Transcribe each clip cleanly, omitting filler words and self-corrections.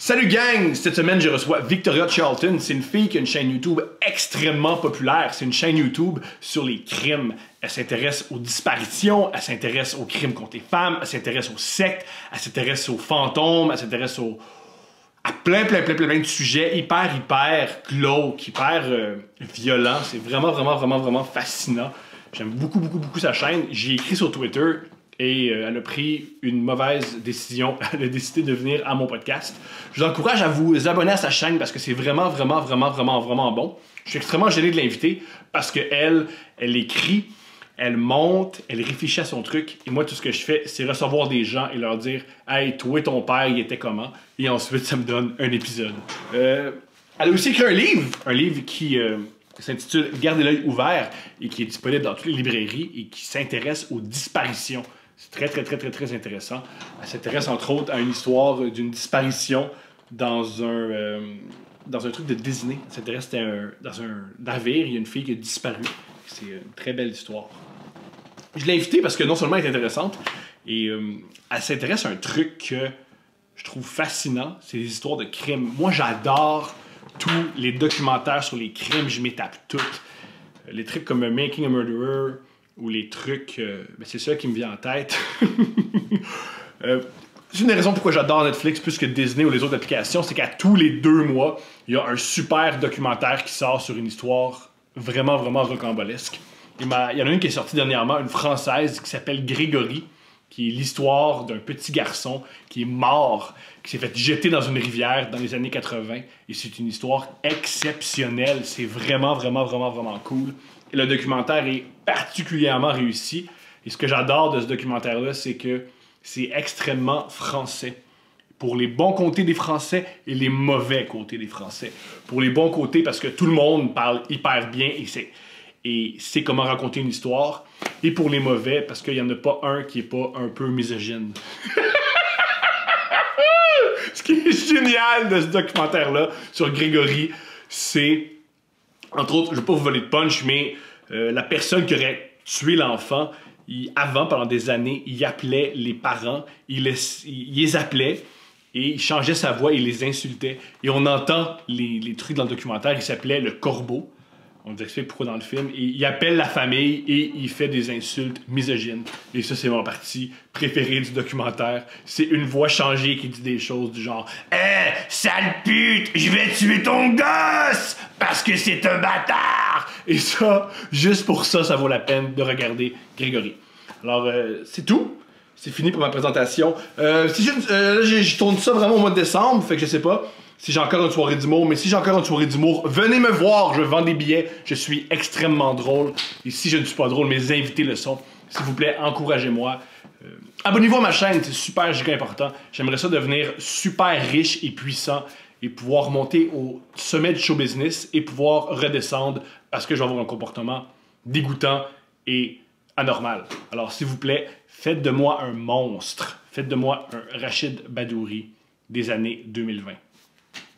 Salut gang! Cette semaine, je reçois Victoria Charlton. C'est une fille qui a une chaîne YouTube extrêmement populaire. C'est une chaîne YouTube sur les crimes. Elle s'intéresse aux disparitions, elle s'intéresse aux crimes contre les femmes, elle s'intéresse aux sectes, elle s'intéresse aux fantômes, elle s'intéresse à plein de sujets hyper glauques, hyper violents. C'est vraiment fascinant. J'aime beaucoup sa chaîne. J'ai écrit sur Twitter et elle a pris une mauvaise décision. Elle a décidé de venir à mon podcast. Je vous encourage à vous abonner à sa chaîne parce que c'est vraiment bon. Je suis extrêmement gêné de l'inviter parce qu'elle écrit, elle monte, elle réfléchit à son truc. Et moi, tout ce que je fais, c'est recevoir des gens et leur dire « Hey, toi et ton père, il était comment? » Et ensuite, ça me donne un épisode. Elle a aussi écrit un livre qui s'intitule « Gardez l'œil ouvert » et qui est disponible dans toutes les librairies et qui s'intéresse aux disparitions. C'est très intéressant. Elle s'intéresse entre autres à une histoire d'une disparition dans un truc de Disney. Elle s'intéresse dans un navire, il y a une fille qui a disparu. C'est une très belle histoire. Je l'ai invitée parce que non seulement elle est intéressante, et elle s'intéresse à un truc que je trouve fascinant, c'est les histoires de crimes. Moi, j'adore tous les documentaires sur les crimes, je m'étape toutes. Les trucs comme Making a Murderer, ou les trucs... c'est ça qui me vient en tête. C'est une des raisons pourquoi j'adore Netflix plus que Disney ou les autres applications, c'est qu'à tous les 2 mois, il y a un super documentaire qui sort sur une histoire vraiment rocambolesque. Il y en a une qui est sortie dernièrement, une française qui s'appelle Grégory, qui est l'histoire d'un petit garçon qui est mort, qui s'est fait jeter dans une rivière dans les années 80. Et c'est une histoire exceptionnelle. C'est vraiment cool. Et le documentaire est particulièrement réussi. Et ce que j'adore de ce documentaire-là, c'est que c'est extrêmement français. Pour les bons côtés des Français et les mauvais côtés des Français. Pour les bons côtés, parce que tout le monde parle hyper bien et sait comment raconter une histoire. Et pour les mauvais, parce qu'il n'y en a pas un qui n'est pas un peu misogyne. Ce qui est génial de ce documentaire-là sur Grégory, c'est... Entre autres, je ne vais pas vous voler de punch, mais la personne qui aurait tué l'enfant, avant, pendant des années, il appelait les parents, il les appelait et il changeait sa voix et il les insultait. Et on entend les trucs dans le documentaire, il s'appelait Le Corbeau. On vous explique pourquoi dans le film. Et il appelle la famille et il fait des insultes misogynes. Et ça, c'est mon partie préférée du documentaire. C'est une voix changée qui dit des choses du genre « Eh, sale pute, je vais tuer ton gosse parce que c'est un bâtard! » Et ça, juste pour ça, ça vaut la peine de regarder Grégory. Alors, c'est tout. C'est fini pour ma présentation. Je tourne ça vraiment au mois de décembre, fait que je sais pas si j'ai encore une soirée d'humour, mais si j'ai encore une soirée d'humour, venez me voir, je vends des billets, je suis extrêmement drôle. Et si je ne suis pas drôle, mes invités le sont. S'il vous plaît, encouragez-moi. Abonnez-vous à ma chaîne, c'est super giga important. J'aimerais ça devenir super riche et puissant et pouvoir monter au sommet du show business et pouvoir redescendre parce que je vais avoir un comportement dégoûtant et anormal. Alors, s'il vous plaît, faites de moi un monstre. Faites de moi un Rachid Badouri des années 2020.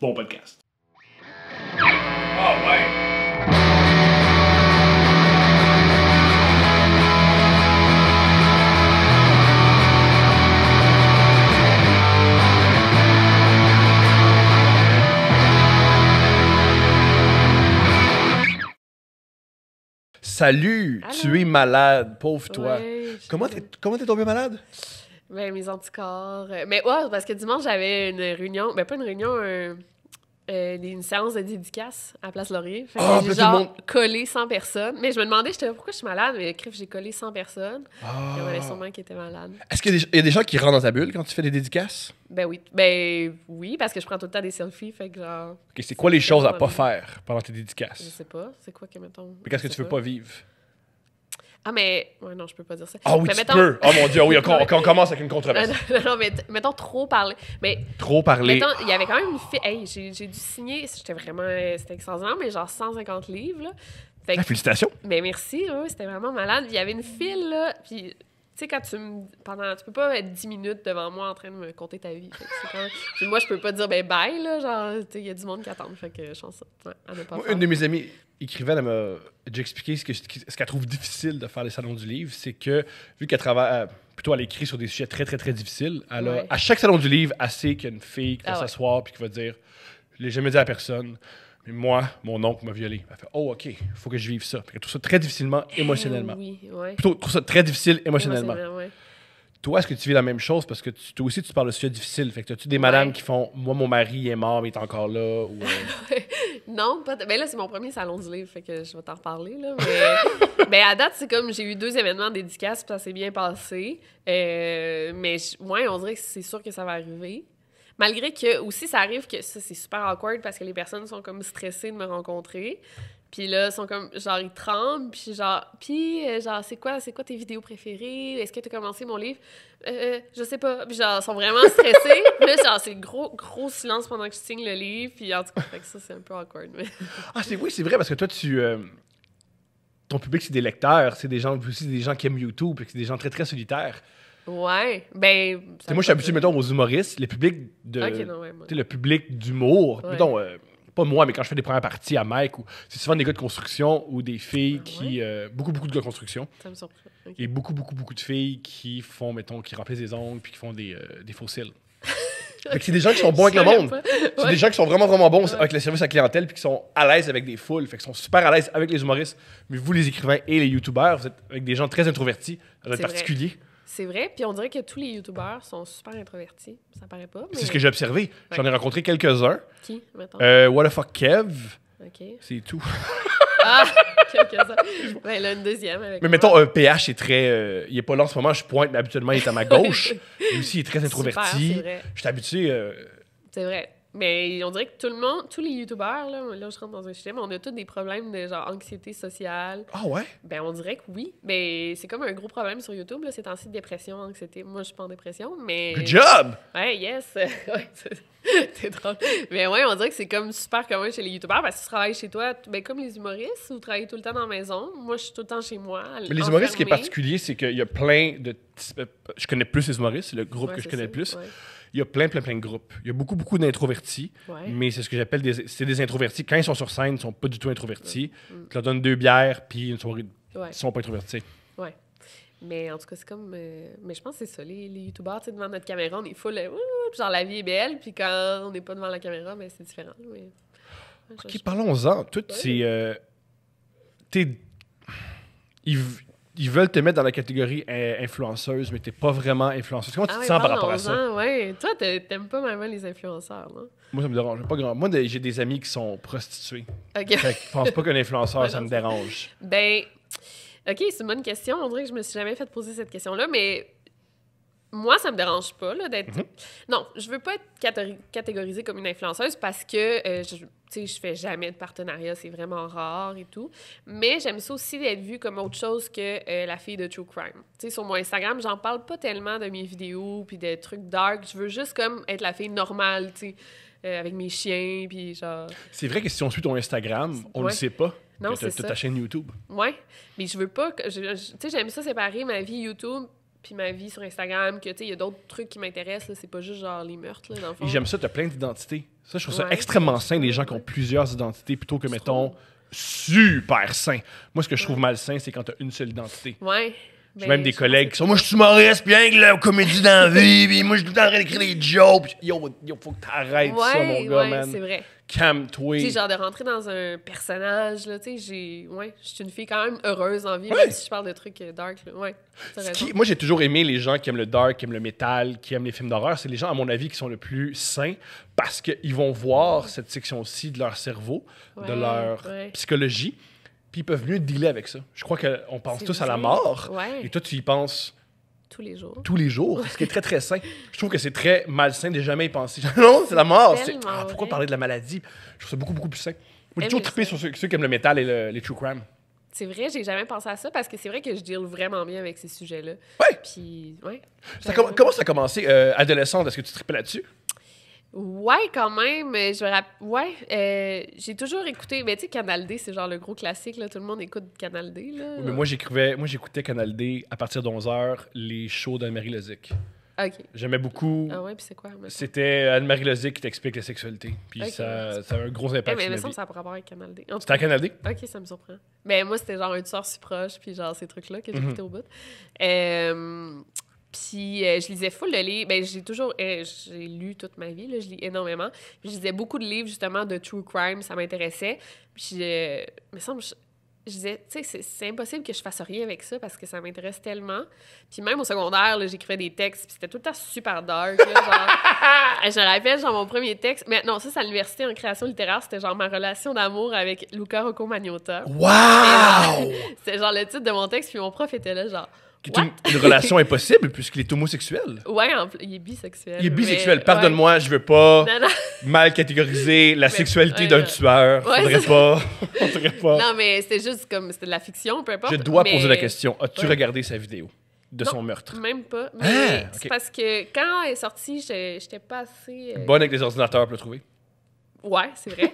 Bon podcast. Oh ouais! Salut, allô? Tu es malade, pauvre toi. Ouais, Comment t'es tombé malade? Ben, mes anticorps. Mais ouais, parce que dimanche, j'avais une réunion. Ben, pas une réunion, une séance de dédicace à Place Laurier. Fait que j'ai genre collé 100 personnes. Mais je me demandais, j'étais pourquoi je suis malade? Mais crif, j'ai collé 100 personnes. Il y en avait sûrement qui étaient malades. Est-ce qu'il y a des gens qui rentrent dans ta bulle quand tu fais des dédicaces? Ben oui. Ben oui, parce que je prends tout le temps des selfies. Fait que genre. Ok, c'est quoi les choses à pas faire pendant tes dédicaces? Je sais pas. C'est quoi que, mettons. Mais qu'est-ce que tu veux pas vivre? Ah, mais... Ouais, non, je peux pas dire ça. Ah oui, mais tu mettons... peux! Oh mon Dieu, oui, on commence avec une controverse. non, mais mettons trop parler. Mais... Trop parler. Mettons, il y avait quand même une fille... Hey, j'ai dû signer... C'était extraordinaire, mais genre 150 livres, là. Fait que... Félicitations! Mais merci, oui, c'était vraiment malade. Il y avait une file, là, puis... Tu sais, quand tu peux pas être 10 minutes devant moi en train de me compter ta vie. Fait que c'est quand même... Puis moi, je peux pas dire ben bye, là. Genre, tu sais, il y a du monde qui attend. Fait que je pense à ne pas Moi, faire. une de mes amies écrivaine, elle m'a déjà expliqué ce qu'elle trouve difficile de faire les salons du livre. C'est que, vu qu'elle travaille plutôt, elle écrit sur des sujets très, très, très difficiles. À chaque salon du livre, elle sait qu'il y a une fille qui va s'asseoir puis qui va dire « Je l'ai jamais dit à personne, mais moi, mon oncle m'a violé. » Elle fait « Oh, OK, il faut que je vive ça. » Elle trouve ça très difficilement émotionnellement. Plutôt, elle trouve ça très difficile émotionnellement. Toi, est-ce que tu vis la même chose? Parce que toi aussi, tu parles de sujets difficiles. Fait que as-tu des madames qui font « Moi, mon mari est mort, mais il est encore là. » ou Non, pas ben là, c'est mon premier salon du livre, fait que je vais t'en reparler. Là, mais à date, c'est comme j'ai eu 2 événements de dédicaces, puis ça s'est bien passé. Mais on dirait que c'est sûr que ça va arriver. Malgré que, aussi, ça arrive que ça, c'est super awkward parce que les personnes sont comme stressées de me rencontrer. Puis là, ils sont comme, genre, ils tremblent, puis genre, c'est quoi tes vidéos préférées? Est-ce que tu as commencé mon livre? Je sais pas. Puis genre, ils sont vraiment stressés. Puis là, genre, c'est gros silence pendant que je signe le livre. Puis en tout cas, fait que ça, c'est un peu awkward. Mais... oui, c'est vrai, parce que toi, ton public, c'est des lecteurs, c'est des gens qui aiment YouTube, puis c'est des gens très, très solitaires. Ouais, ben... Moi, je suis habitué, mettons, aux humoristes, le public le public d'humour, mettons... pas moi, mais quand je fais des premières parties à Mike, c'est souvent des gars de construction ou des filles qui... beaucoup de gars de construction. Ça me surprend. Okay. Et beaucoup de filles qui font, mettons, qui remplissent des ongles puis qui font des faux cils. Fait que c'est des gens qui sont bons avec le monde. C'est des gens qui sont vraiment, vraiment bons avec le service à la clientèle puis qui sont à l'aise avec des foules. Fait qu'ils sont super à l'aise avec les humoristes. Mais vous, les écrivains et les youtubeurs, vous êtes avec des gens très introvertis. Ça doit être particulier. C'est vrai, puis on dirait que tous les youtubeurs sont super introvertis. Ça paraît pas, mais... C'est ce que j'ai observé. J'en ai rencontré quelques-uns. Qui, mettons? What the fuck Kev. OK. C'est tout. Ah! Quelques-uns. Ben là, une deuxième avec mais mettons, PH est très... il est pas là en ce moment, je pointe, mais habituellement, il est à ma gauche. Lui aussi, il est très introverti. Je suis habitué... C'est vrai. Mais on dirait que tous les youtubeurs, là, je rentre dans un sujet, mais on a tous des problèmes de genre anxiété sociale. Ah ouais? Ben on dirait que oui. Mais c'est comme un gros problème sur YouTube, là, ces temps-ci de dépression, anxiété. Moi, je suis pas en dépression, mais... Good job! Ouais, yes! Ouais, c'est drôle. Mais ouais, on dirait que c'est comme super commun chez les youtubeurs parce que tu travailles chez toi, ben comme les humoristes, vous travaillez tout le temps dans la maison. Moi, je suis tout le temps chez moi. Mais les humoristes, ce qui est particulier, c'est qu'il y a plein de... Je connais plus les humoristes, c'est le groupe que je connais le plus. Ouais. Il y a plein de groupes. Il y a beaucoup d'introvertis, mais c'est ce que j'appelle des introvertis. Quand ils sont sur scène, ils ne sont pas du tout introvertis. Tu leur donnes 2 bières, puis une soirée, ils ne sont pas introvertis. Ouais. Mais en tout cas, c'est comme... Mais je pense que c'est ça, les youtubeurs, tu sais, devant notre caméra, on est full... genre, la vie est belle, puis quand on n'est pas devant la caméra, ben, c'est différent. Mais... OK, parlons-en. Tout, c'est... Ils veulent te mettre dans la catégorie influenceuse, mais t'es pas vraiment influenceuse. Comment tu te sens par rapport à ça? Ouais. Toi, t'aimes pas vraiment les influenceurs, non? Moi, ça me dérange pas grand. Moi, j'ai des amis qui sont prostitués. OK. Fait que je pense pas qu'un influenceur, ça me dérange. Ben, OK, c'est une bonne question. On dirait que je me suis jamais fait poser cette question-là, mais moi, ça me dérange pas là, d'être... Non, je veux pas être catégorisée comme une influenceuse parce que je fais jamais de partenariat, c'est vraiment rare et tout. Mais j'aime ça aussi d'être vue comme autre chose que la fille de True Crime. Tu sais, sur mon Instagram, j'en parle pas tellement de mes vidéos puis des trucs dark. Je veux juste comme être la fille normale, tu sais, avec mes chiens puis genre... C'est vrai que si on suit ton Instagram, on le sait pas. Non, c'est ça. Ta chaîne YouTube. Ouais, mais je veux pas... Tu sais, j'aime ça séparer ma vie YouTube puis ma vie sur Instagram, que, tu sais, il y a d'autres trucs qui m'intéressent, là, c'est pas juste, genre, les meurtres, là, dans le fond. Et j'aime ça, t'as plein d'identités. Ça, je trouve ça extrêmement sain, les gens qui ont plusieurs identités, plutôt que, mettons, super sain. Moi, ce que je trouve malsain, c'est quand t'as une seule identité. Ouais. J'ai même des collègues qui sont « Moi, je suis humoriste, puis rien que la comédie dans la vie, puis moi, je suis tout en train d'écrire des jokes. » Yo, faut que t'arrêtes ça, mon gars, man. C'est vrai. Calme-toi. Tu sais, genre de rentrer dans un personnage, là, tu sais, je suis une fille quand même heureuse en vie, même si je parle de trucs dark, là. Ouais, moi, j'ai toujours aimé les gens qui aiment le dark, qui aiment le métal, qui aiment les films d'horreur. C'est les gens, à mon avis, qui sont le plus sains parce qu'ils vont voir cette section-ci de leur cerveau, de leur psychologie, puis ils peuvent mieux dealer avec ça. Je crois qu'on pense tous à la mort, et toi, tu y penses... Tous les jours. Tous les jours, ce qui est très, très sain. Je trouve que c'est très malsain de jamais y penser. Non, c'est la mort. Pourquoi parler de la maladie? Je trouve ça beaucoup plus sain. Moi, j'ai toujours trippé sur ceux qui aiment le métal et les true crime. C'est vrai, j'ai jamais pensé à ça parce que c'est vrai que je deal vraiment bien avec ces sujets-là. Ouais. Puis, ouais. Comment ça a commencé, adolescente? Est-ce que tu trippais là-dessus? Ouais, quand même. J'ai toujours écouté. Mais tu sais, Canal D, c'est genre le gros classique, là. Tout le monde écoute Canal D, là. Oui, mais moi, j'écoutais Canal D à partir d'11h, les shows d'Anne-Marie Lozic. OK. J'aimais beaucoup. Ah ouais, puis c'est quoi? Maintenant? C'était Anne-Marie Lozic qui t'explique la sexualité. Puis ça a un gros impact sur ma vie. Ça n'a pas rapport avec Canal D. C'était à Canal D? OK, ça me surprend. Mais moi, c'était genre un tueur si proche, puis genre ces trucs-là que j'écoutais au bout. Puis je lisais full de livres. Ben, j'ai lu toute ma vie, là, je lis énormément. Puis je lisais beaucoup de livres, justement, de true crime, ça m'intéressait. Puis me semble, je disais, tu sais, c'est impossible que je fasse rien avec ça parce que ça m'intéresse tellement. Puis même au secondaire, là, j'écrivais des textes, puis c'était tout le temps super dark, là, genre... je me rappelle, genre, mon premier texte... Mais non, ça, c'est à l'université en création littéraire, c'était genre ma relation d'amour avec Luca Rocco Magnotta. Wow! C'était genre le titre de mon texte, puis mon prof était là, genre... Une relation impossible puisqu'il est homosexuel. Ouais, il est bisexuel. Il est bisexuel. Pardonne-moi, je veux pas mal catégoriser la sexualité d'un tueur. Faudrait pas. Non, mais c'était juste comme... C'était de la fiction, peu importe. Je dois poser la question. As-tu regardé sa vidéo de son meurtre? Même pas. Mais c'est parce que quand elle est sortie, j'étais pas assez... Bonne avec les ordinateurs pour le trouver. Ouais, c'est vrai.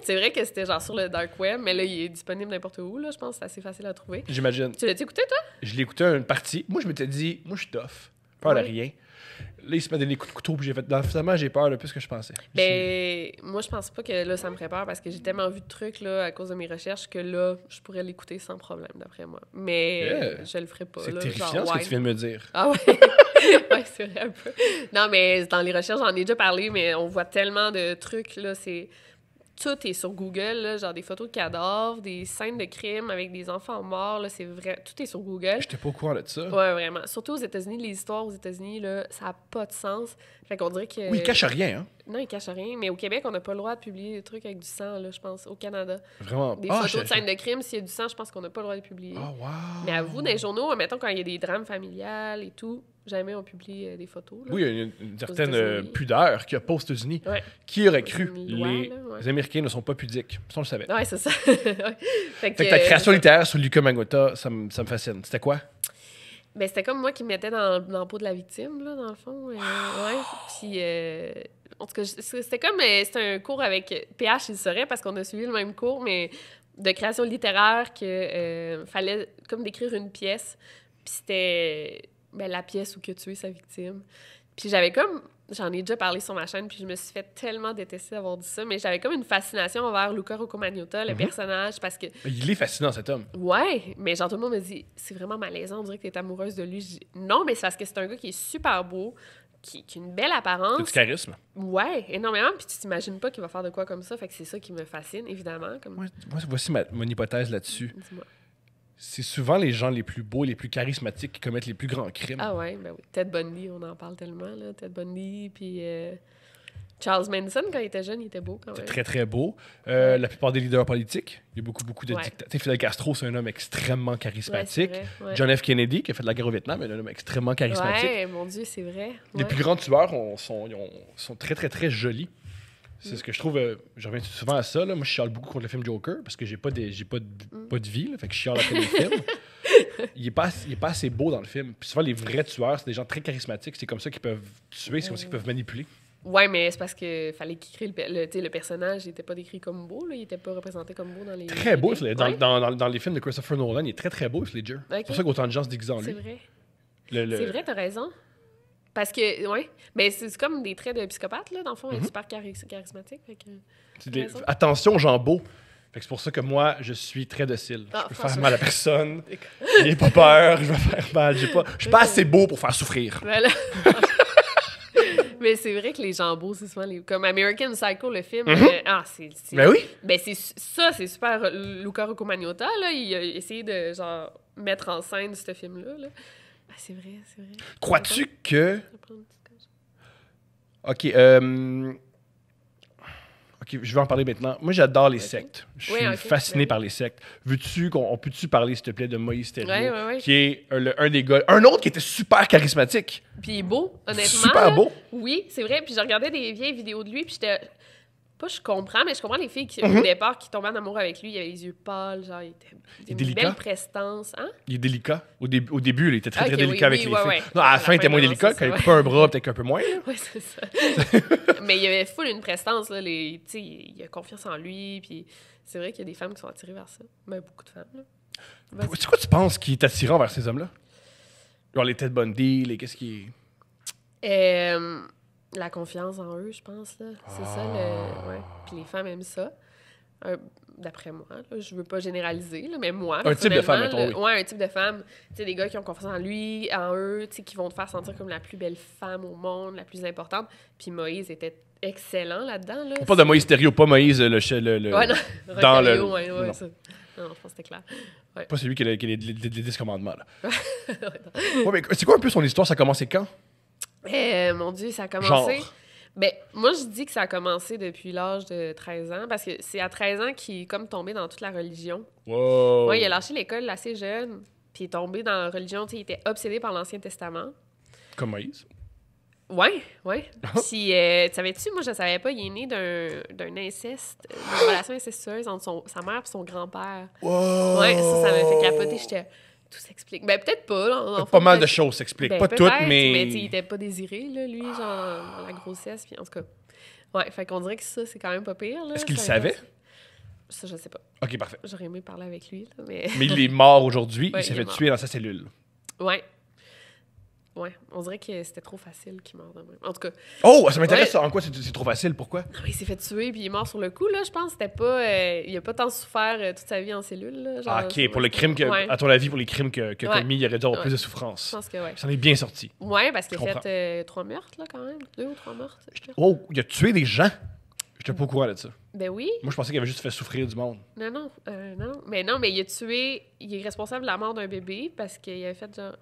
C'est vrai que c'était genre sur le dark web, mais là, il est disponible n'importe où, là. Je pense que c'est assez facile à trouver. J'imagine. Tu l'as-tu écouté, toi? Je l'ai écouté une partie. Moi, je m'étais dit, moi, je suis tough. Peur de rien. Là, il se met des coups de couteau, puis j'ai fait... Finalement, j'ai peur de plus que je pensais. Ben, moi, je pense pas que là, ça me ferait peur, parce que j'ai tellement vu de trucs, là, à cause de mes recherches, que là, je pourrais l'écouter sans problème, d'après moi. Mais je le ferais pas, c'est là. terrifiant, ce que tu viens de me dire. Ah ouais? Ouais, c'est vrai, un peu. Non, mais dans les recherches, j'en ai déjà parlé, mais on voit tellement de trucs, là, c'est... Tout est sur Google, là, genre des photos de cadavres, des scènes de crime avec des enfants morts, là, c'est vrai, tout est sur Google. J'étais pas au courant de ça. Ouais, vraiment. Surtout aux États-Unis, les histoires aux États-Unis, là, ça n'a pas de sens. Fait qu'on dirait que... Oui, ils cachent rien, hein? Non, ils cachent rien, mais au Québec, on n'a pas le droit de publier des trucs avec du sang, là, je pense, au Canada. Vraiment? Des photos de scènes de crime, s'il y a du sang, je pense qu'on n'a pas le droit de publier. Oh, wow! Mais à vous, dans les journaux, mettons, quand il y a des drames familiales et tout, jamais on publie des photos. Là. Oui, il y a une certaine pudeur qu'il n'y a pas aux États-Unis. Ouais. Qui aurait cru? Loi, les Américains ne sont pas pudiques. Ça, on le savait. Ouais, c'est ça. Fait que ta création littéraire sur Luca Magnotta, ça me fascine. C'était quoi? Ben, c'était comme moi qui me mettais dans la peau de la victime, là, dans le fond. Ouais. Puis, en tout cas, c'était comme... c'était un cours avec PH, il le saurait, parce qu'on a suivi le même cours, mais de création littéraire, que fallait comme décrire une pièce. Puis c'était... Ben, la pièce où que tuer sa victime. Puis j'avais comme... J'en ai déjà parlé sur ma chaîne, puis je me suis fait tellement détester d'avoir dit ça, mais j'avais comme une fascination envers Luca Rocco Magnotta, le personnage, parce que... Il est fascinant, cet homme. Ouais, mais genre tout le monde me dit, c'est vraiment malaisant, on dirait que t'es amoureuse de lui. Je dis, non, mais c'est parce que c'est un gars qui est super beau, qui a une belle apparence. Du charisme. Ouais, énormément, puis tu t'imagines pas qu'il va faire de quoi comme ça, fait que c'est ça qui me fascine, évidemment. Comme... Moi, voici mon hypothèse là-dessus. Dis-moi. C'est souvent les gens les plus beaux, les plus charismatiques qui commettent les plus grands crimes. Ah ouais, ben oui. Ted Bundy, on en parle tellement, là. Ted Bundy, puis Charles Manson, quand il était jeune, il était beau quand même. Très, très beau. La plupart des leaders politiques, il y a beaucoup de dictateurs. Fidel Castro, c'est un homme extrêmement charismatique. Ouais. John F. Kennedy, qui a fait de la guerre au Vietnam, est un homme extrêmement charismatique. Ouais, mon Dieu, c'est vrai. Les plus grands tueurs sont très, très, très jolis. C'est ce que je trouve. Je reviens souvent à ça. Là. Moi, je chiale beaucoup contre le film Joker parce que j'ai pas de vie. Là, fait que je chiale après les films. Il est pas assez beau dans le film. Puis souvent, les vrais tueurs, c'est des gens très charismatiques. C'est comme ça qu'ils peuvent tuer, c'est comme ça qu'ils peuvent manipuler. Ouais, mais c'est parce qu'il fallait qu'il crée le personnage. Il était pas décrit comme beau. Là. Il était pas représenté comme beau dans les. Très beau. Dans les films de Christopher Nolan, il est très, très beau, Heath Ledger. Okay. C'est pour ça qu'autant de gens se déguisent en lui. C'est vrai. C'est vrai, t'as raison. Parce que, ouais, mais c'est comme des traits de psychopathe, là, dans le fond, il est super charismatique. Fait que, attention, gens beaux. Fait que c'est pour ça que moi, je suis très docile. Je peux faire mal à personne. N'ayez pas peur, je vais faire mal. Je suis pas assez beau pour faire souffrir. Voilà. Mais c'est vrai que les gens beaux, c'est souvent comme American Psycho, le film. Ben oui. Ben c'est super. Luca Rocco Magnotta, là, il a essayé de genre mettre en scène ce film-là. Là. Ah, c'est vrai. Crois-tu que... OK, je vais en parler maintenant. Moi, j'adore les sectes. Je suis fasciné par les sectes. On peut-tu parler, s'il te plaît, de Moïse Thériault, qui est un des gars... Un autre qui était super charismatique. Puis il est beau, honnêtement. Super beau. Oui, c'est vrai. Puis je regardais des vieilles vidéos de lui, puis j'étais... Pas je comprends, mais je comprends les filles qui, au départ, qui tombaient en amour avec lui. Il avait les yeux pâles, genre, il était une belle prestance. Hein? Il est délicat. Au début, il était très, très délicat avec les filles. Ouais. Non, à la fin, il était moins délicat. Quand il coupait un bras, peut-être un peu moins. Oui, c'est ça. Mais il avait full une prestance. Là, il a confiance en lui. Puis c'est vrai qu'il y a des femmes qui sont attirées vers ça. Mais beaucoup de femmes. C'est quoi tu penses qui est attirant vers ces hommes-là? Genre les Ted Bundy, qu'est-ce qui est... La confiance en eux, je pense. Là. C'est ça. Ouais. Puis les femmes aiment ça. D'après moi, là, je veux pas généraliser, là, mais moi, un type de femme, mettons, oui. Ouais, un type de femme. Tu sais, des gars qui ont confiance en lui, en eux, tu sais, qui vont te faire sentir comme la plus belle femme au monde, la plus importante. Puis Moïse était excellent là-dedans. Là. On parle de Moïse Thériault, pas Moïse le ouais, non. dans le... Ouais, non. ça. Non, je pense que c'était clair. Ouais. Pas celui qui a les 10 commandements, là. Ouais, mais c'est quoi un peu son histoire? Ça a commencé quand? Mon Dieu, ça a commencé... Genre? Ben, moi, je dis que ça a commencé depuis l'âge de 13 ans, parce que c'est à 13 ans qu'il est comme tombé dans toute la religion. Wow! Ouais, il a lâché l'école assez jeune, puis il est tombé dans la religion, tu sais, il était obsédé par l'Ancien Testament. Comme Moïse? Ouais. Puis, savais-tu, moi, je savais pas, il est né d'un inceste, d'une relation incestueuse entre sa mère et son grand-père. Wow! Ouais, ça m'a fait capoter, j'étais... Tout s'explique. Ben, peut-être pas. Là, pas mal de choses s'expliquent. Ben, pas toutes, mais... Mais il était pas désiré, là, lui, genre, dans la grossesse. Puis en tout cas, ouais, fait qu'on dirait que ça, c'est quand même pas pire. Là, est-ce qu'il le savait? Ça, je sais pas. OK, parfait. J'aurais aimé parler avec lui, là, mais... Mais il est mort aujourd'hui. Ouais, il s'est fait tuer dans sa cellule. Ouais, on dirait que c'était trop facile qu'il meure de même. En tout cas... Oh, ça m'intéresse, ça. En quoi c'est trop facile? Pourquoi? Il s'est fait tuer, puis il est mort sur le coup, là, je pense. C'était pas... il a pas tant souffert toute sa vie en cellule, là. Genre, OK, pour le crime que... Ouais. À ton avis, pour les crimes que commis, il aurait dû avoir plus de souffrance. Je pense que oui. Ça en est bien sorti. Ouais, parce qu'il a fait 3 meurtres, là, quand même. 2 ou 3 meurtres. Oh, il a tué des gens? J'étais pas au courant de ça. Ben oui. Moi, je pensais qu'il avait juste fait souffrir du monde. Non. Mais il a tué... Il est responsable de la mort d'un bébé parce qu'il avait fait genre...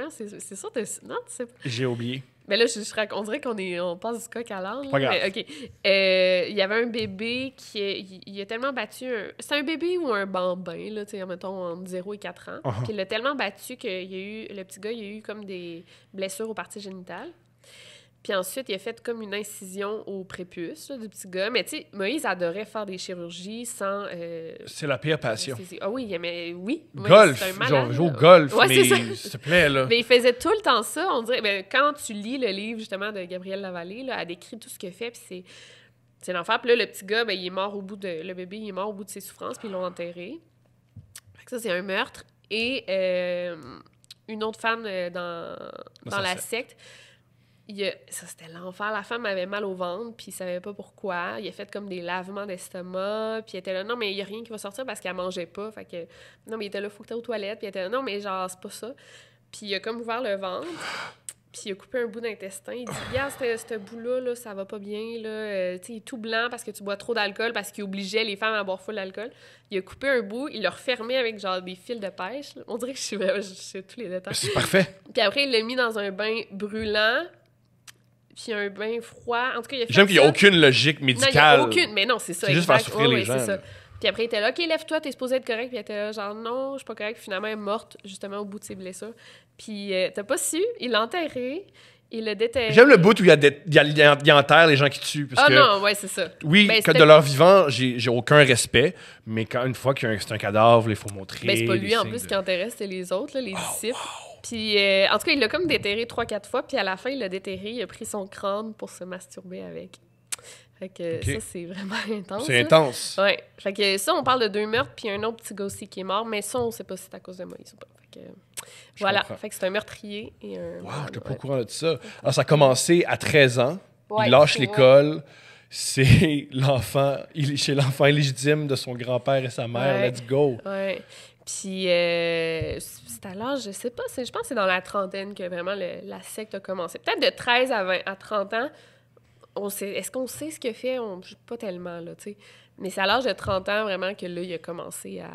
c'est ça, non, tu sais pas. J'ai oublié. Mais là, on dirait on passe du coq à l'âne. Pas grave. Mais, OK. Il y avait un bébé il a tellement battu... C'est un bébé ou un bambin, là, tu sais, mettons, entre 0 et 4 ans. Puis il l'a tellement battu le petit gars, il a eu comme des blessures aux parties génitales. Puis ensuite, il a fait comme une incision au prépuce là, du petit gars. Mais tu sais, Moïse adorait faire des chirurgies sans... c'est la pire passion. Ah oui, il aimait... Oui. Golf. Genre, joue au golf, ouais, mais s'il te plaît, là. Mais il faisait tout le temps ça, on dirait. Ben, quand tu lis le livre, justement, de Gabrielle Lavallée, là, elle décrit tout ce qu'il fait, puis c'est l'enfer. Puis là, le petit gars, ben, il est mort le bébé, il est mort au bout de ses souffrances, puis ils l'ont enterré. Fait que ça, c'est un meurtre. Et une autre femme dans la secte... Ça, c'était l'enfer. La femme avait mal au ventre, puis il savait pas pourquoi. Il a fait comme des lavements d'estomac, puis il était là, non, mais il y a rien qui va sortir parce qu'elle mangeait pas. Fait que, non, mais il était là, faut que t'ailles aux toilettes, puis il était là, non, mais genre, c'est pas ça. Puis il a comme ouvert le ventre, puis il a coupé un bout d'intestin. Il dit, regarde, ce bout-là, là, ça va pas bien, là. Tu sais, il est tout blanc parce que tu bois trop d'alcool, parce qu'il obligeait les femmes à boire full d'alcool. Il a coupé un bout, il l'a refermé avec genre des fils de pêche. Là. On dirait que je sais tous les détails. C'est parfait. Puis après, il l'a mis dans un bain brûlant. Puis un bain froid. En tout cas, il a fait J'aime qu'il n'y a aucune logique médicale. Non, il n'y a aucune. Mais non, c'est ça. C'est juste faire souffrir les gens. Ça. Puis après, il était là, OK, lève-toi, t'es supposé être correct. Puis il était là, genre, non, je suis pas correct. Puis finalement, elle est morte, justement, au bout de ses blessures. Puis t'as pas su, il l'a enterré, il l'a déterré. J'aime le bout où il enterre les gens qui tuent. Parce que, non, ouais, c'est ça. Oui, ben, de leur vivant, j'ai aucun respect. Mais quand une fois que c'est un cadavre, il faut montrer. Ben, c'est pas lui, en plus, qui enterrait, c'était les autres, là, les disciples. Wow. Puis, en tout cas, il l'a comme déterré 3-4 fois, puis à la fin, il l'a déterré, il a pris son crâne pour se masturber avec. Fait que ça, c'est vraiment intense. C'est intense. Ouais. Fait que ça, on parle de 2 meurtres, puis un autre petit gars aussi qui est mort, mais ça, on sait pas si c'est à cause de Moïse ou pas. Fait que, voilà. Fait que c'est un meurtrier et un... Wow, j'étais pas au courant de ça. Alors, ça a commencé à 13 ans. Ouais, il lâche l'école. C'est chez l'enfant illégitime de son grand-père et sa mère. Ouais. Let's go. Ouais. Puis, c'est à l'âge, je sais pas, je pense que c'est dans la trentaine que vraiment la secte a commencé. Peut-être de 13 à 30 ans, est-ce qu'on sait ce qu'il a fait? Pas tellement, là, tu sais. Mais c'est à l'âge de 30 ans, vraiment, que là, il a commencé à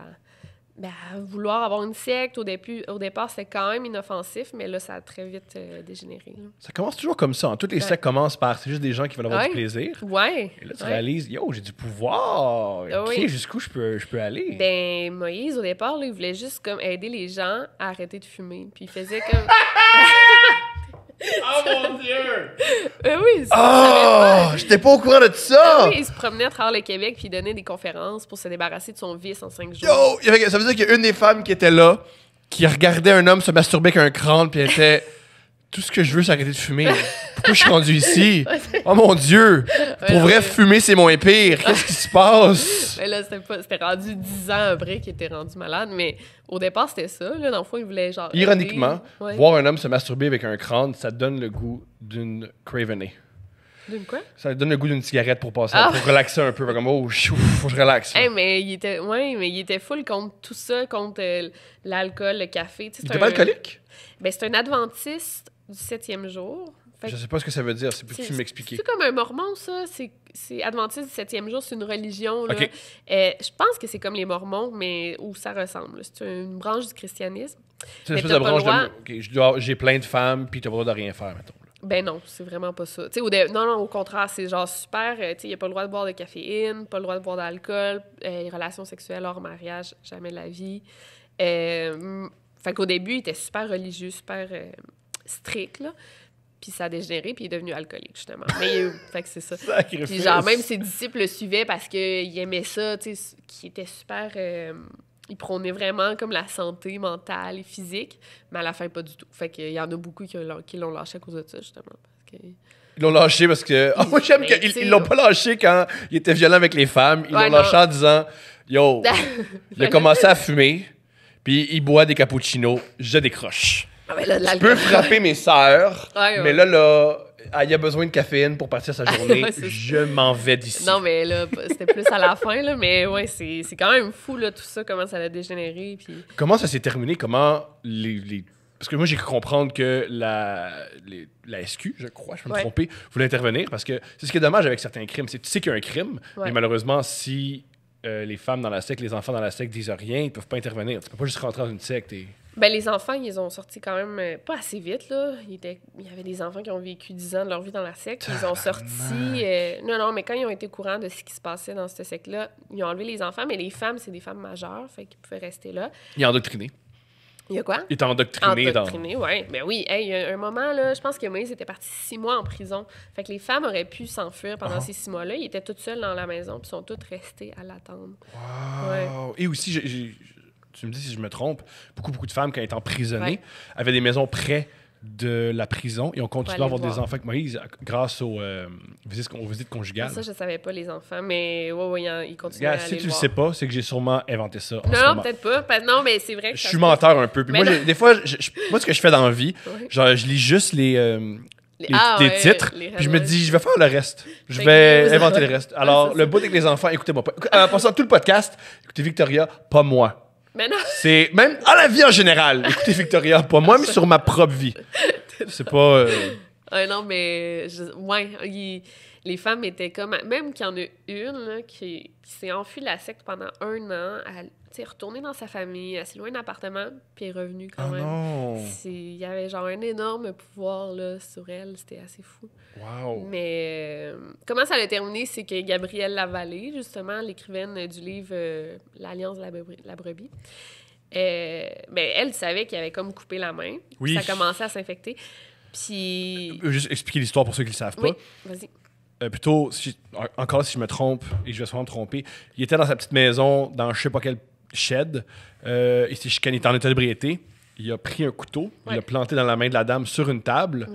vouloir avoir une secte. Au départ, c'était quand même inoffensif, mais là, ça a très vite dégénéré. Là. Ça commence toujours comme ça. Toutes les sectes commencent par... C'est juste des gens qui veulent avoir du plaisir. Ouais. Et là, tu réalises, yo, j'ai du pouvoir. OK, jusqu'où je peux aller? Ben, Moïse, au départ, là, il voulait juste comme aider les gens à arrêter de fumer. Puis il faisait comme... Oh mon Dieu! Oui, j'étais pas au courant de ça! Oui, il se promenait à travers le Québec puis il donnait des conférences pour se débarrasser de son vice en 5 jours. Yo! Ça veut dire qu'il y a une des femmes qui était là, qui regardait un homme se masturber avec un crâne, puis elle était... Tout ce que je veux, c'est arrêter de fumer. Pourquoi je suis rendu ici? Oh mon Dieu! Pour vrai, fumer, c'est moins pire. Qu'est-ce qui se passe? Mais là, c'était rendu 10 ans après qu'il était rendu malade, mais au départ, c'était ça. Là, dans le fond, il voulait genre... Ironiquement, voir un homme se masturber avec un crâne, ça donne le goût d'une Cravenée. D'une quoi? Ça donne le goût d'une cigarette pour passer, pour relaxer un peu. Comme, oh, faut que je relaxe. Hey, mais il était full contre tout ça, contre l'alcool, le café. Il était pas alcoolique? Ben, c'est un adventiste du 7e jour. Je sais pas ce que ça veut dire, c'est plus que tu m'expliquer. C'est comme un mormon, ça. C'est adventiste du 7e jour, c'est une religion. Là. Okay. Je pense que c'est comme les mormons, mais où ça ressemble. C'est une branche du christianisme. C'est une espèce de branche de... j'ai plein de femmes, puis t'as pas le droit de rien faire, mettons. Ben non, c'est vraiment pas ça. Non, au contraire, c'est genre super. Il n'y a pas le droit de boire de caféine, pas le droit de boire d'alcool, relations sexuelles hors mariage, jamais de la vie. Fait qu'au début, il était super religieux, super strict, là. Puis ça a dégénéré, puis il est devenu alcoolique, justement. Mais fait que c'est ça. Puis genre, même ses disciples le suivaient parce qu'ils aimaient ça, tu sais, qui était super... il prônait vraiment comme la santé mentale et physique, mais à la fin, pas du tout. Fait qu'il y en a beaucoup qui l'ont lâché à cause de ça, justement. Parce que... Ils l'ont lâché parce que... moi, j'aime qu'ils l'ont pas lâché quand il était violent avec les femmes. Ils l'ont lâché en disant, yo, il a commencé à fumer, puis il boit des cappuccinos, je décroche. Je peux frapper mes sœurs, mais là, il a besoin de caféine pour partir sa journée. Je m'en vais d'ici. Non, mais là, c'était plus à la fin, là, mais ouais, c'est quand même fou, là, tout ça, comment ça a dégénéré. Puis... Comment ça s'est terminé? Comment Parce que moi, j'ai cru comprendre que la SQ, je crois, je peux me tromper, voulait intervenir, parce que c'est ce qui est dommage avec certains crimes. C'est tu sais qu'il y a un crime, mais malheureusement, si les femmes dans la secte, les enfants dans la secte disent rien, ils peuvent pas intervenir. Tu peux pas juste rentrer dans une secte et... Ben, les enfants, ils ont sorti quand même pas assez vite, là. Il y avait des enfants qui ont vécu 10 ans de leur vie dans la secte. Ils ont sorti... Non, mais quand ils ont été au courant de ce qui se passait dans cette secte-là, ils ont enlevé les enfants, mais les femmes, c'est des femmes majeures, fait qu'ils pouvaient rester là. Il est endoctriné. Il y a quoi? Il est endoctriné oui. Ben oui. Hey, il y a un moment, là, je pense que Moïse était parti 6 mois en prison. Fait que les femmes auraient pu s'enfuir pendant ces 6 mois-là. Ils étaient toutes seules dans la maison, puis sont toutes restées à l'attendre. Wow! Ouais. Et aussi, tu me dis si je me trompe, beaucoup de femmes, quand elles étaient emprisonnées, avaient des maisons près de la prison et ont continué à avoir des enfants avec Moïse grâce aux visites conjugales. Ça, je savais pas, les enfants, mais ils continuent à aller si tu le sais pas, c'est que j'ai sûrement inventé ça. Non, peut-être pas. Non, mais c'est vrai que je suis menteur un peu. Puis moi, des fois, moi, ce que je fais dans la vie, genre, je lis juste les titres, puis je me dis, je vais faire le reste. Je vais inventer le reste. Alors, le bout avec les enfants, écoutez-moi pas. En passant tout le podcast, écoutez Victoria, pas moi. Mais non. C'est même à la vie en général. Écoutez Victoria, pas moi, mais sur ma propre vie. C'est pas... non, mais... les femmes étaient comme... Même qu'il y en a une là, qui s'est enfuie de la secte pendant 1 an, elle est retournée dans sa famille, elle s'est louée un appartement, puis elle est revenue quand même. Non. Il y avait genre un énorme pouvoir là, sur elle, c'était assez fou. Wow. Mais comment ça a terminé, c'est que Gabrielle Lavallée, justement, l'écrivaine du livre L'Alliance de la brebis, elle savait qu'il avait comme coupé la main. Oui. Ça commençait à s'infecter. Puis... Juste expliquer l'histoire pour ceux qui ne le savent pas. Oui, vas-y. Plutôt, encore si je me trompe, et je vais sûrement me tromper, il était dans sa petite maison, dans je sais pas quel shed, il s'est chicané, il était en état d'ébriété. Il a pris un couteau, il l'a planté dans la main de la dame sur une table,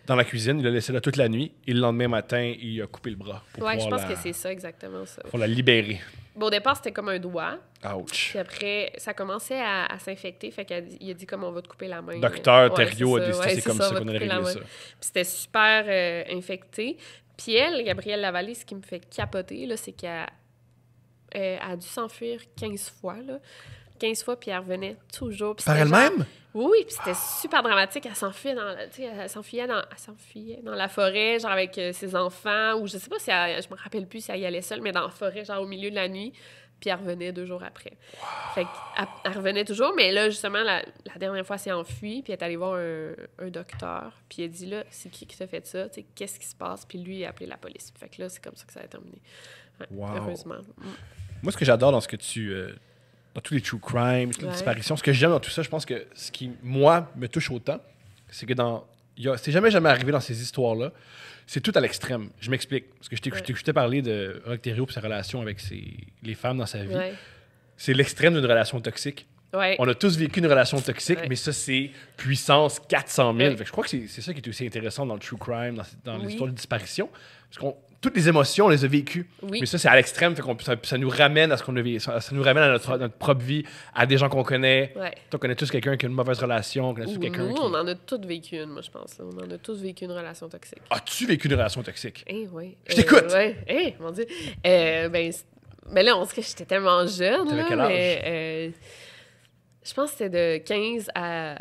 dans la cuisine. Il l'a laissé là toute la nuit. Et le lendemain matin, il a coupé le bras. Je pense que c'est ça, exactement ça. Pour la libérer. Bon, au départ, c'était comme un doigt. Ouch. Puis après, ça commençait à s'infecter. Fait qu'il a dit comme on va te couper la main. Docteur Thériault a dit c'est comme ça qu'on allait régler ça. Puis c'était super infecté. Puis elle, Gabrielle Lavallée, ce qui me fait capoter, là, c'est qu'elle a dû s'enfuir 15 fois. Là. 15 fois, puis elle revenait toujours. Par elle-même? Oui, puis c'était super dramatique. Elle s'enfuyait dans la forêt, genre avec ses enfants, ou je sais pas si je me rappelle plus si elle y allait seule, mais dans la forêt, genre au milieu de la nuit, puis elle revenait 2 jours après. Wow. Fait qu'elle revenait toujours, mais là, justement, la dernière fois, elle s'est enfuie, puis elle est allée voir un docteur, puis elle dit, là, c'est qui t'a fait ça? T'sais, qu'est-ce qui se passe? Puis lui, il a appelé la police. Fait que là, c'est comme ça que ça a terminé. Ouais, heureusement. Moi, ce que j'adore dans ce que tu... dans tous les true crimes, toutes les disparitions. Ce que j'aime dans tout ça, je pense que ce qui, moi, me touche autant, c'est que c'est jamais arrivé dans ces histoires-là. C'est tout à l'extrême. Je m'explique. Parce que je t'écoutais parler de Roch Thériault et sa relation avec les femmes dans sa vie. Ouais. C'est l'extrême d'une relation toxique. Ouais. On a tous vécu une relation toxique, mais ça, c'est puissance 400 000. Fait que je crois que c'est ça qui est aussi intéressant dans le true crime, dans l'histoire de disparition. Parce qu'on toutes les émotions, on les a vécues. Oui. Mais ça, c'est à l'extrême. Ça nous ramène à ce qu'on a vécu. Ça nous ramène à notre propre vie, à des gens qu'on connaît. Ouais. On connaît tous quelqu'un qui a une mauvaise relation. On connaît tous quelqu'un Nous, qui... on en a tous vécu une, moi, je pense. Là. On en a tous vécu une relation toxique. As-tu vécu une relation toxique? Oui. Je t'écoute! Mon Dieu. Mais là, on dirait que j'étais tellement jeune. T'avais là, quel âge? Mais, je pense que c'était de 15 à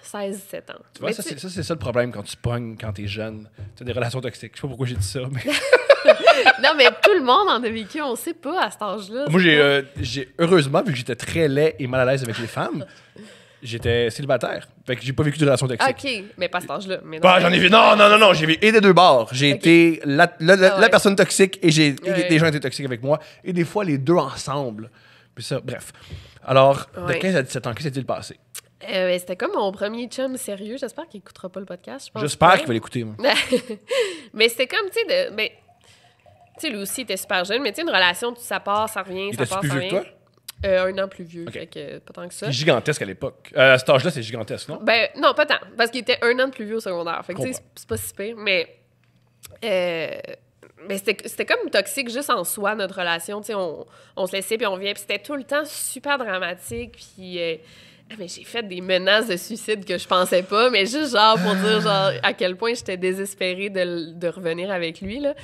16-17 ans. Tu vois, c'est ça le problème quand tu pognes quand t'es jeune. Tu as des relations toxiques. Je sais pas pourquoi j'ai dit ça, mais... Non, mais tout le monde en a vécu, on sait pas à cet âge-là. Moi, j'ai heureusement, vu que j'étais très laid et mal à l'aise avec les femmes, j'étais célibataire. Fait que j'ai pas vécu de relation toxique. OK, mais pas à cet âge-là. Mais Bah, j'en ai vu. Non, j'ai vu et des deux bords. J'ai été la ouais. personne toxique et Ouais. des gens étaient toxiques avec moi. Et des fois, les deux ensemble. Puis ça, bref. Alors, de 15 à 17 ans, qu'est-ce qui s'est-il passé? C'était comme mon premier chum sérieux. J'espère qu'il écoutera pas le podcast. Je pense J'espère pas. qu'il va l'écouter, moi. Mais c'était comme, tu sais, tu sais, lui aussi, il était super jeune, mais tu sais, une relation, ça part, ça revient, Il ça était part, plus ça vieux que revient. toi? Un an plus vieux, Ok. fait que pas tant que ça. C'est gigantesque à l'époque. À cet âge-là, c'est gigantesque, non? Ben, non, pas tant, parce qu'il était un an de plus vieux au secondaire. Fait que, tu sais, Comprends. c'est pas si pire, mais c'était comme toxique juste en soi, notre relation. Tu sais, on se laissait, puis on vient, puis c'était tout le temps super dramatique, puis... mais j'ai fait des menaces de suicide que je pensais pas, mais juste genre pour dire genre à quel point j'étais désespérée de revenir avec lui, là.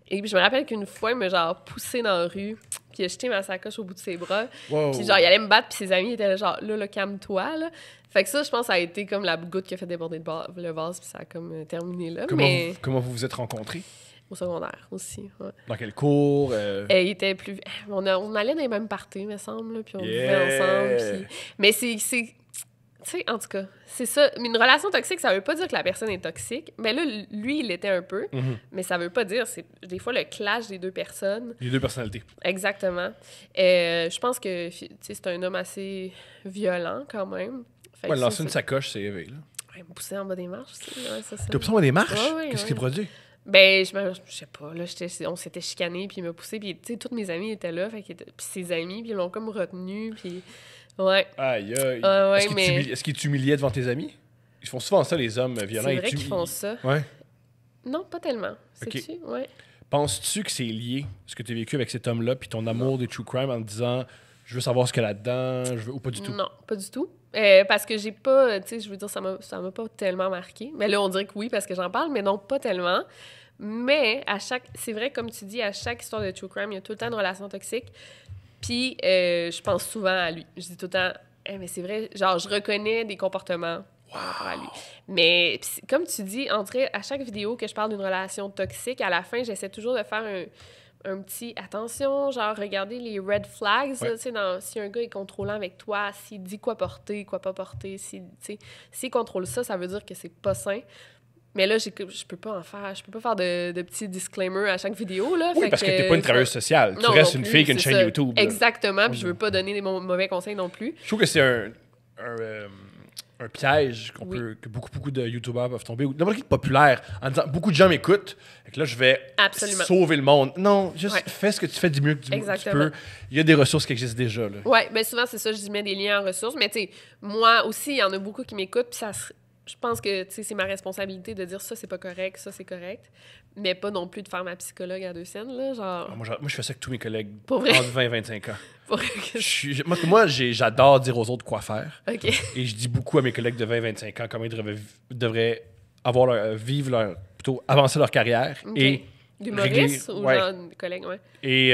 Et puis je me rappelle qu'une fois, il m'a genre poussé dans la rue, puis il a jeté ma sacoche au bout de ses bras. Wow. Puis genre, il allait me battre, puis ses amis étaient là, genre, là, calme-toi, là. Fait que ça, je pense, ça a été comme la goutte qui a fait déborder le vase, puis ça a comme terminé là. Comment vous vous êtes rencontrés? Au secondaire aussi, ouais. Dans quel cours? Il était plus... On allait dans les mêmes parties, me semble, là, puis on Yeah! vivait ensemble, puis... Mais c'est... Tu sais, en tout cas, c'est ça. Mais une relation toxique, ça veut pas dire que la personne est toxique. Mais là, lui, il l'était un peu. Mhm. Mais ça veut pas dire... C'est des fois le clash des deux personnes. Les deux personnalités. Exactement. Je pense que tu sais, c'est un homme assez violent, quand même. Fait que Ouais, ça, lancer une sacoche, c'est élevé, là. Ouais, me pousser en bas des marches, tu sais, ouais, c'est ça. T'as poussé en des marches? Ouais, Qu'est-ce qui s'est produit? Ben, je sais pas, là, on s'était chicanés, puis il m'a poussé, puis, tu sais, tous mes amis étaient là, puis ses amis, puis ils l'ont comme retenu, puis... Ouais. Aïe, aïe. Ouais, Est-ce qu'ils t'humiliaient devant tes amis? Ils font souvent ça, les hommes violents. C'est vrai qu'ils font ça. Ouais. Non, pas tellement. Ok. Sais-tu? Ouais. Penses-tu que c'est lié, ce que tu as vécu avec cet homme-là, puis ton amour des true crime en te disant je veux savoir ce qu'il y a là-dedans, ou pas du tout? Non, pas du tout. Parce que j'ai pas, tu sais, je veux dire, ça m'a pas tellement marqué. Mais là, on dirait que oui, parce que j'en parle, mais non, pas tellement. Mais c'est vrai, comme tu dis, à chaque histoire de true crime, il y a tout le temps une relation toxique. Puis, je pense souvent à lui. Je dis tout le temps, mais c'est vrai, genre, je reconnais des comportements par rapport à lui. Mais, comme tu dis, à chaque vidéo que je parle d'une relation toxique, à la fin, j'essaie toujours de faire un petit attention, genre, regarder les red flags, Ouais. tu sais, si un gars est contrôlant avec toi, s'il dit quoi porter, quoi pas porter, s'il contrôle ça, ça veut dire que c'est pas sain. Mais là, je peux pas faire de petits disclaimers à chaque vidéo, là. Oui, Fait parce que t'es pas une travailleuse sociale. Tu Non, restes non une plus, fille qui a une c'est chaîne ça. YouTube. là. Exactement, puis je veux pas donner des mauvais conseils non plus. Je trouve que c'est un piège Oui. que beaucoup de YouTubers peuvent tomber. Ou n'importe qui de populaire, en disant beaucoup de gens m'écoutent, et que là, je vais Absolument. sauver le monde. Non, juste Ouais. fais ce que tu fais du mieux que tu Exactement. peux. Il y a des ressources qui existent déjà. Là. Ouais, ben souvent, c'est ça, je mets des liens en ressources. Mais tu sais, moi aussi, il y en a beaucoup qui m'écoutent, puis je pense que, tu sais, c'est ma responsabilité de dire ça, c'est pas correct, ça, c'est correct. Mais pas non plus de faire ma psychologue à deux scènes, là, genre... Ah, moi, je fais ça avec tous mes collègues Pour vrai? entre 20 et 25 ans. pour- Moi, j'adore dire aux autres quoi faire. OK. Et je dis beaucoup à mes collègues de 20 et 25 ans comment ils devraient avancer leur carrière. OK. Et D'humoriste régler- ou ouais. genre de collègue, ouais. Et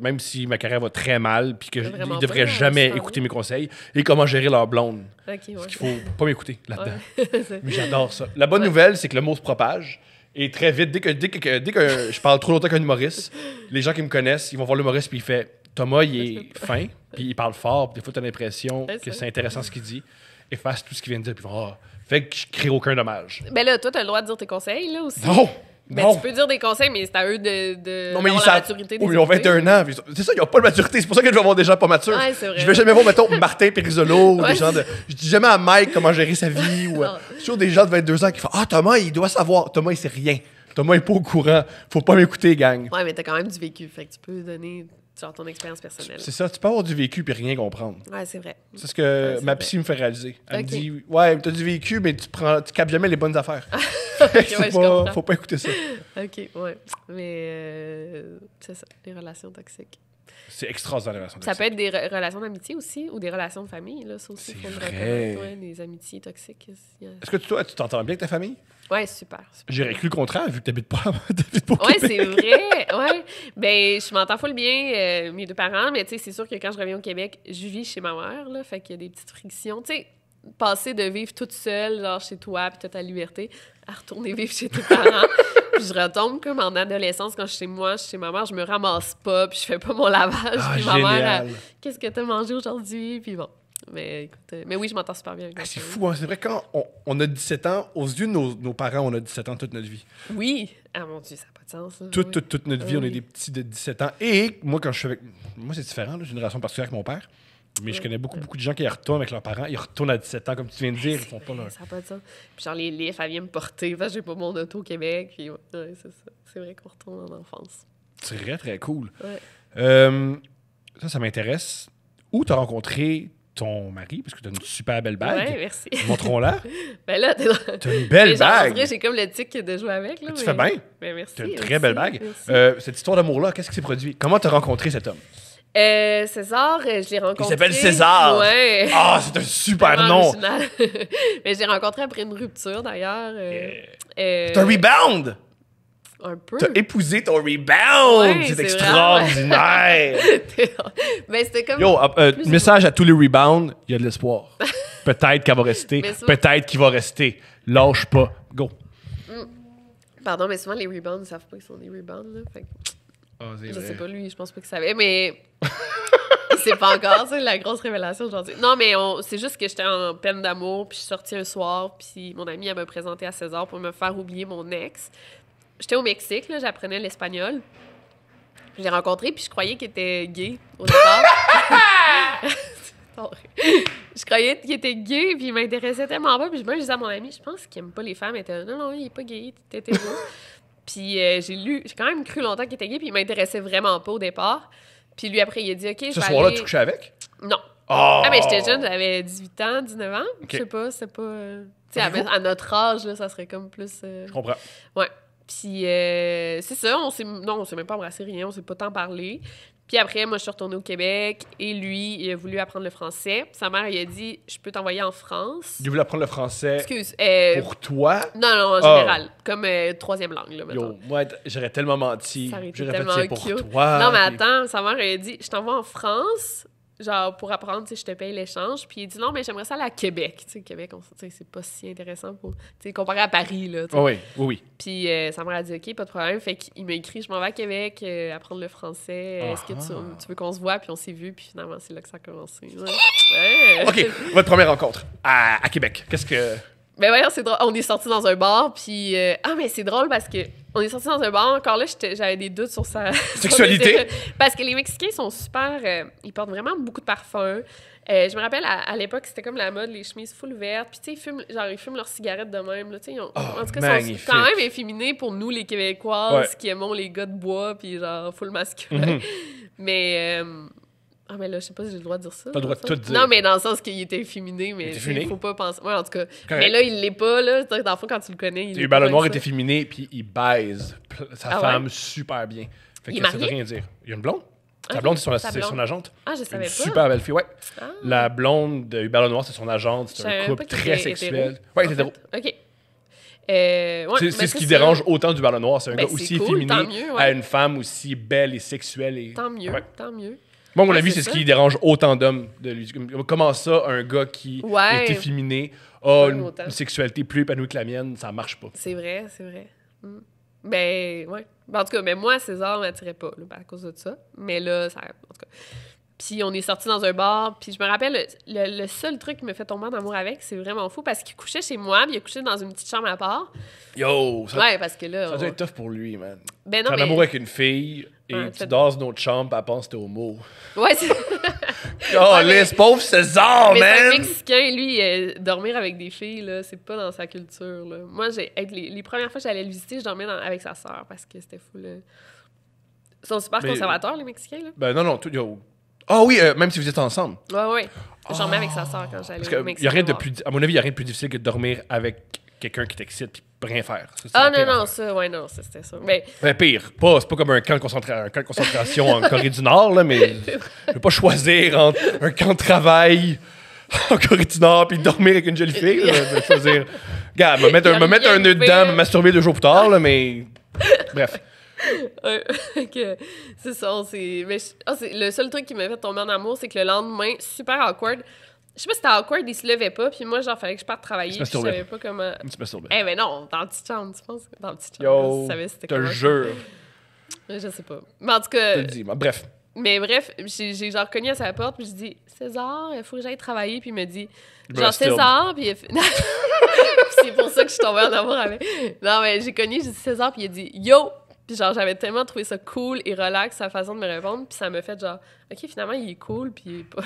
même si ma carrière va très mal, puis qu'ils Vraiment ne devraient pas, jamais super écouter bien. mes conseils, et comment gérer leur blonde. OK, ouais. Parce qu'il faut pas m'écouter là-dedans. Ouais. Mais j'adore ça. La bonne Ouais. nouvelle, c'est que le mot se propage. Et très vite, dès que je parle trop longtemps qu'un humoriste, les gens qui me connaissent, ils vont voir l'humoriste, puis il fait Thomas, il est fin, puis il parle fort, puis des fois, tu as l'impression Ouais, que ça. c'est intéressant ce qu'il dit. Efface tout ce qu'il vient de dire, puis ils vont, fait que je crée aucun dommage. Ben là, toi, t'as le droit de dire tes conseils, là, aussi. Non! Ben, Non! tu peux dire des conseils, mais c'est à eux de Non, mais d'avoir ils la savent. maturité Oh, ils ont 21 ans. puis c'est ça, ils n'ont pas de maturité. C'est pour ça que je vais avoir des gens pas matures. Ouais, c'est vrai. Je vais jamais voir, mettons, Martin Périsolo ou Ouais. des gens de. Je dis jamais à Mike comment gérer sa vie ou. Non. Sur des gens de 22 ans qui font Ah, Thomas, il doit savoir. Thomas, il sait rien. Thomas est pas au courant. Faut pas m'écouter, gang. Ouais, mais t'as quand même du vécu, fait que tu peux donner genre ton expérience personnelle. C'est ça, tu peux avoir du vécu puis rien comprendre. Ouais, c'est vrai. C'est ce que ma psy me fait réaliser. Elle me dit, ouais, t'as du vécu, mais tu captes jamais les bonnes affaires. Faut pas écouter ça. OK, ouais. Mais c'est ça, les relations toxiques. C'est extraordinaire, les relations toxiques. Ça peut être des relations d'amitié aussi, ou des relations de famille, là. Ça aussi, c'est vrai. Ouais, des amitiés toxiques. Est-ce que toi, tu t'entends bien avec ta famille? Ouais, super. J'aurais cru le contraire, vu que t'habites pas Ouais, c'est vrai. Ouais. Ben, je m'entends full bien, mes 2 parents, mais tu sais, c'est sûr que quand je reviens au Québec, je vis chez ma mère, là. Fait qu'il y a des petites frictions. Tu sais, passer de vivre toute seule, genre chez toi, puis t'as ta liberté, à retourner vivre chez tes parents. Puis je retombe comme en adolescence, quand je suis chez moi, chez ma mère, je me ramasse pas, puis je fais pas mon lavage. Puis ma mère, qu'est-ce que t'as mangé aujourd'hui? Puis bon. Mais écoute, mais oui, je m'entends super bien avec c'est fou, hein? C'est vrai, quand on a 17 ans, aux yeux de nos parents, on a 17 ans toute notre vie. Oui. Ah mon Dieu, ça n'a pas de sens. Là. Toute notre vie, on est des petits de 17 ans. Et moi, quand je suis avec... Moi, c'est différent, j'ai une relation particulière avec mon père. Mais je connais beaucoup de gens qui retournent avec leurs parents. Ils retournent à 17 ans, comme tu viens de dire. Ils font pas leur... Ça n'a pas de sens. Puis genre, les livres, elle vient me porter. Parce que j'ai pas mon auto au Québec. Puis ouais, c'est ça. C'est vrai qu'on retourne en enfance. C'est très, très cool. Ouais. Ça m'intéresse. Où tu as rencontré ton mari? Parce que tu as une super belle bague. Oui, merci. Montrons-la. Ben là, t'as une belle bague. J'ai comme le tic de jouer avec. Là, tu fais bien. Ben merci. T'as une très belle bague. Cette histoire d'amour-là, qu'est-ce qui s'est produit? Comment tu as rencontré cet homme? César, je l'ai rencontré. Il s'appelle César. Ouais. Ah, c'est un super nom. Mais je l'ai rencontré après une rupture, d'ailleurs. C'est un rebound. Un peu. T'as épousé ton rebound. Ouais, c'est extraordinaire. Ben, c'était comme... Yo, message à tous les rebounds, il y a de l'espoir. Peut-être qu'elle va rester. Peut-être qu'il va rester. Lâche pas. Go. Pardon, mais souvent, les rebounds, ils savent pas qu'ils sont des rebounds. Là. Fait que... je sais pas, lui, je pense pas qu'il savait, mais c'est pas encore, ça, la grosse révélation aujourd'hui. Non, mais c'est juste que j'étais en peine d'amour, puis je suis sortie un soir, puis mon amie, elle m'a présenté à César pour me faire oublier mon ex. J'étais au Mexique, là, j'apprenais l'espagnol. Je l'ai rencontré, puis je croyais qu'il était gay au départ. Je croyais qu'il était gay, puis il m'intéressait tellement pas, puis je disais à mon amie, je pense qu'il aime pas les femmes. Elle était non, il est pas gay, t'es hétéro. Puis j'ai quand même cru longtemps qu'il était gay, puis il m'intéressait vraiment pas au départ. Puis lui, après, il a dit, OK, je vais Ce soir-là, tu couchais avec? Non. Oh! Ah, mais j'étais jeune, j'avais 18 ans, 19 ans. Okay. Je sais pas, c'est pas... tu sais, à notre âge, là, ça serait comme plus... Je comprends. Ouais. Puis c'est ça, on s'est même pas embrassé, rien, on s'est pas tant parlé. Puis après, moi, je suis retournée au Québec et lui, il a voulu apprendre le français. Sa mère, il a dit, je peux t'envoyer en France. Il voulait apprendre le français pour toi? Non, en général. Comme 3e langue, là, mettons. Yo, moi, j'aurais tellement menti. J'aurais fait pour cute. toi. Non, mais attends, sa mère, elle a dit, je t'envoie en France, genre, pour apprendre, tu sais, je te paye l'échange. Puis il dit, non, mais j'aimerais ça aller à Québec. Tu sais, Québec, c'est pas si intéressant pour, tu sais, comparé à Paris, là. Oh oui. Puis sa mère a dit, OK, pas de problème. Fait qu'il m'a écrit, je m'en vais à Québec, apprendre le français. Est-ce que tu veux qu'on se voit? Puis on s'est vu, puis finalement, c'est là que ça a commencé. Ouais. OK, votre première rencontre à Québec. Qu'est-ce que... Ben voyons, c'est drôle. On est sortis dans un bar, puis... mais c'est drôle parce que on est sortis dans un bar. Encore là, j'avais des doutes sur sa... sexualité? Parce que les Mexicains sont super... ils portent vraiment beaucoup de parfums. Je me rappelle, à l'époque, c'était comme la mode, les chemises full vertes. Puis, tu sais, ils fument leurs cigarettes de même. Là, en tout cas, ils sont quand même efféminés pour nous, les Québécoises, qui aimons les gars de bois, puis genre full masculin. Mais... Ah, mais là, je sais pas si j'ai le droit de dire ça. T'as le droit de tout dire. Non, mais dans le sens qu'il était efféminé, mais il faut pas penser... Ouais, en tout cas. Correct. Mais là, il l'est pas, là. C'est-à-dire que dans le fond, quand tu le connais, il est Hubert Lenoir est efféminé, puis il baise sa femme super bien. Fait que il est ça veut rien dire. Il y a une blonde. Sa okay. blonde, c'est son agente. Ah, je savais pas. Super belle fille, ouais. Ah. La blonde de Hubert Lenoir, c'est son agente. C'est un couple très sexuel. Ouais, il est hétéro. OK. C'est ce qui dérange autant d'Hubert Lenoir. C'est un gars aussi efféminé mieux, à une femme aussi belle et sexuelle. Et... Tant mieux, tant mieux. Moi, mon avis, c'est ce qui dérange autant d'hommes de lui. Comment ça, un gars qui est efféminé a une sexualité plus épanouie que la mienne, ça marche pas. C'est vrai. Ben, ouais. Ben, en tout cas, mais moi, César m'attirait pas, là, à cause de ça. Mais là, ça... En tout cas... Puis on est sortis dans un bar, puis je me rappelle, le seul truc qui me fait tomber en amour avec, c'est vraiment fou, parce qu'il couchait chez moi, puis il a couché dans une petite chambre à part. Yo! Ça, ouais, parce que là... Ça doit être tough pour lui, man. Ben non, t'es en amour avec une fille, et tu dors dans notre chambre, puis elle pense que t'es homo. Ouais, c'est... Oh, laisse pauvre César, mais man! c'est un Mexicain, lui, dormir avec des filles, là, c'est pas dans sa culture, là. Moi, les premières fois que j'allais le visiter, je dormais avec sa sœur, parce que c'était fou, là. Ils sont super conservateurs, les Mexicains, là. Ben non, Ah oui, même si vous êtes ensemble. Ouais. Je dormais avec sa sœur quand j'allais au Mexique. À mon avis, il n'y a rien de plus difficile que de dormir avec quelqu'un qui t'excite puis rien faire. Ça, c'était ça. Mais... pire. C'est pas comme un camp de concentration en Corée du Nord, là, mais je veux pas choisir entre un camp de travail en Corée du Nord puis dormir avec une jolie fille. Je vais choisir. Regarde, me mettre un nœud dedans, me masturber 2 jours plus tard, là, mais. Bref. C'est ça, c'est le seul truc qui m'a fait tomber en amour, c'est que le lendemain, super awkward. Je sais pas si c'était awkward, il se levait pas, puis moi, genre, fallait que je parte travailler, puis je savais pas comment... Mais non, dans le petit chambre, tu penses? Dans le petit chambre, je savais c'était comment. Je te jure. Je sais pas. Mais en tout cas... Bref. Mais bref, j'ai genre cogné à sa porte, puis je dis « César, il faut que j'aille travailler. » Puis il me dit genre « César. » Puis il fait... c'est pour ça que je suis tombée en amour avec... Non, mais j'ai cogné, j'ai dit « César. » Puis il a dit « Yo! » Puis genre, j'avais tellement trouvé ça cool et relax, sa façon de me répondre, puis ça m'a fait genre, OK, finalement, il est cool, puis il est pas...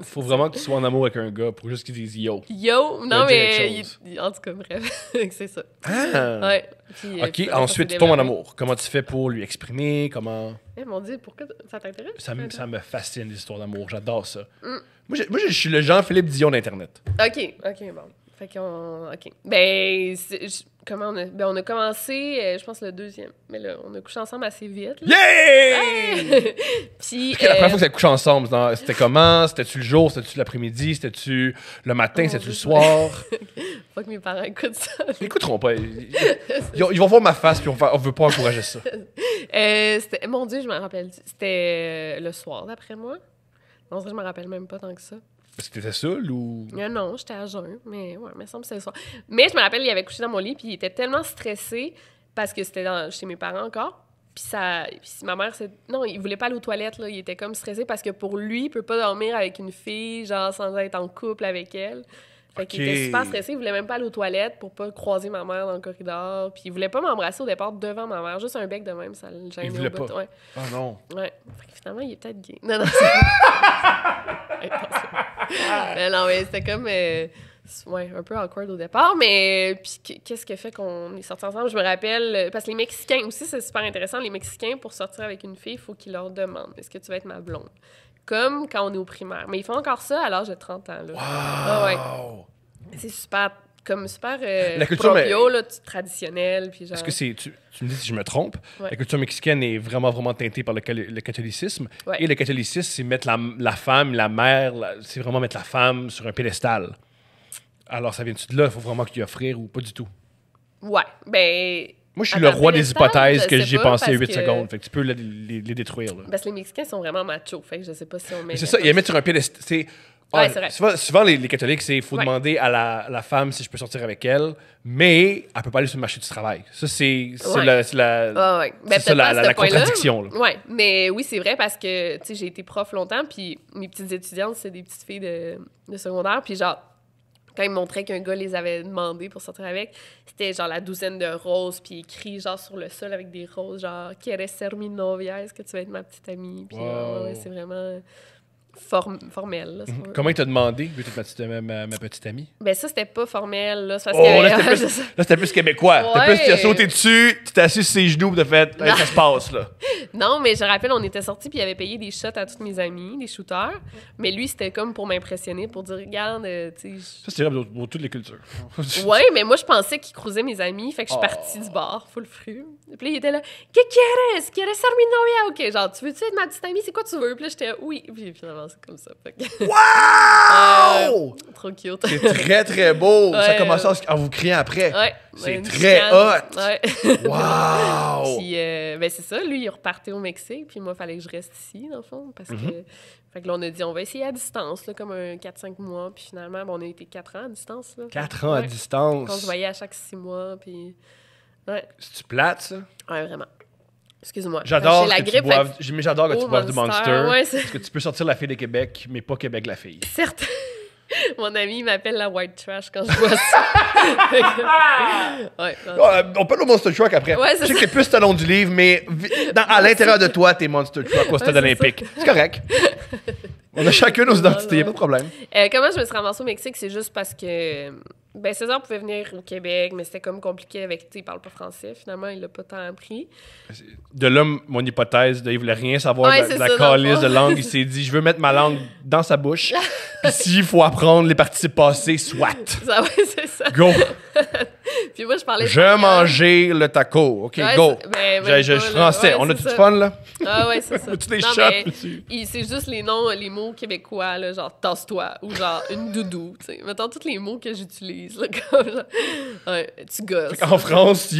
Faut vraiment que tu sois en amour avec un gars pour juste qu'il dise « Yo ». Yo? Non, mais... En tout cas, bref, c'est ça. Ah! Ouais. Puis, OK, ensuite, tu tombes en amour. Comment tu fais pour lui exprimer? Comment... mon Dieu, pourquoi ça t'intéresse? Ça me fascine, les histoires d'amour. J'adore ça. Moi, je suis le Jean-Philippe Dion d'Internet. OK, bon. Fait qu'on... OK. Ben, on a commencé, je pense, le 2e. Mais là, on a couché ensemble assez vite. Là. Yeah! Puis... la première fois que vous avez couché ensemble, c'était comment? C'était-tu le jour? C'était-tu l'après-midi? C'était-tu le matin? C'était-tu le soir? Faut que mes parents écoutent ça. Ils écouteront pas. Ils vont voir ma face, puis on veut pas encourager ça. Mon Dieu, je me rappelle. C'était le soir, d'après moi. Non, ça, je me rappelle même pas tant que ça. Est-ce que t'étais seule ou... Non, j'étais à jeun, mais ouais, il me semble que c'était le soir. Mais je me rappelle, il avait couché dans mon lit, puis il était tellement stressé, parce que c'était chez mes parents encore, puis ma mère, non, il voulait pas aller aux toilettes, là, il était comme stressé, parce que pour lui, il peut pas dormir avec une fille, genre, sans être en couple avec elle. Fait qu'il était super stressé, il voulait même pas aller aux toilettes pour pas croiser ma mère dans le corridor, puis il voulait pas m'embrasser au départ devant ma mère, juste un bec de même, ça le gênait. Il voulait pas? Ouais. Oh non! Ouais. Fait que finalement, il est peut-être gay. Non, mais c'était comme... un peu awkward au départ, mais puis qu'est-ce qui fait qu'on est sortis ensemble? Je me rappelle, parce que les Mexicains aussi, c'est super intéressant, les Mexicains, pour sortir avec une fille, il faut qu'ils leur demandent « Est-ce que tu vas être ma blonde? » Comme quand on est au primaire. Mais ils font encore ça à l'âge de 30 ans. Là. Wow! Ah, ouais. C'est super la culture proprio, là, traditionnel. Puis genre... Est-ce que c'est... Tu me dis si je me trompe. Ouais. La culture mexicaine est vraiment, vraiment teintée par le catholicisme. Ouais. Et le catholicisme, c'est mettre la femme, la mère, c'est vraiment mettre la femme sur un pédestal. Alors, ça vient-tu de là? Il faut vraiment qu'il y offrir ou pas du tout? Ouais, ben... Moi, je suis le roi des hypothèses que j'ai pensé 8 que... secondes. Fait que tu peux les détruire. Là. Parce que les Mexicains sont vraiment machos. Fait que je sais pas si on met... C'est ça, ils mettent sur un piédestal. Ouais, c'est vrai. Souvent les catholiques, il faut demander à la femme si je peux sortir avec elle, mais elle peut pas aller sur le marché du travail. Ça, c'est la contradiction. Oui, mais oui, c'est vrai parce que j'ai été prof longtemps, puis mes petites étudiantes, c'est des petites filles de secondaire, puis genre, quand ils me montraient qu'un gars les avait demandé pour sortir avec, c'était genre la douzaine de roses, puis écrit genre sur le sol avec des roses, genre « Quieres ser mi novia? Est-ce que tu vas être ma petite amie? » Puis c'est vraiment... formel. Là, Comment il t'a demandé, veux-tu être ma petite amie? Ben ça, c'était pas formel. Là, parce là, c'était plus québécois. Ouais. Tu as sauté dessus, tu t'es assis sur ses genoux, t'as fait, hey, ça se passe, là. Non, mais je rappelle, on était sortis, puis il avait payé des shots à toutes mes amies, des shooters. Mais lui, c'était comme pour m'impressionner, pour dire, regarde, tu sais... Ça, c'est vrai pour toutes les cultures. Ouais, mais moi, je pensais qu'il cruisait mes amis, fait que je suis partie du bar, full fruit. Puis là, il était là, ¿Qué quieres? ¿Quieres ser mi novia? OK, genre, tu veux-tu être ma petite amie? C'est quoi tu veux? Puis là, j'étais, oui. Puis finalement, c'est comme ça. Wow! Trop cute. C'est très, très beau. Ouais, ça commence en vous criant après. Ouais. C'est très hot. Ouais. Wow! Puis, ben c'est ça. Lui, il repartait au Mexique. Puis moi, il fallait que je reste ici, dans le fond. Parce que... Fait que là, on a dit, on va essayer à distance, là, comme un 4-5 mois. Puis finalement, on a été 4 ans à distance. Là. 4 ans à distance. On se voyait à chaque 6 mois. Puis... Ouais. C'est-tu plate, ça? Ouais, vraiment. Excuse-moi. J'adore la que grippe, j'adore que tu boives du Monster. Ouais, parce que tu peux sortir la fille de Québec, mais pas Québec la fille. Certes. Mon ami m'appelle la white trash quand je bois ça. On parle au Monster Truck après. Ouais, je sais que t'es plus talon du livre, mais à l'intérieur de toi, t'es Monster Truck au stade olympique. C'est correct. On a chacun nos identités, y a pas de problème. Comment je me suis ramassée au Mexique, c'est juste parce que Ben, César pouvait venir au Québec, mais c'était comme compliqué avec, tu sais, il parle pas français. Finalement, il l'a pas tant appris. De là, mon hypothèse, il voulait rien savoir Ouais, de c'est la ça, calice dans de le fond. langue. Il s'est dit, je veux mettre ma langue dans sa bouche. Puis s'il faut apprendre les participes passés, soit. Ça, ouais, c'est ça. Go! Puis moi, je parlais Je espagnol. mangeais le taco. OK, Ouais, go! Je ben, suis français. ouais, On a c'est tout ça. fun, là? Ah ouais, c'est ça. Tous les Non, shots, mais dessus. c'est juste les noms, les mots québécois, là, genre « tasse-toi » ou genre « une doudou », tu sais. Mettons tous les mots que j'utilise, là, comme genre... Ouais, tu gosses. En France,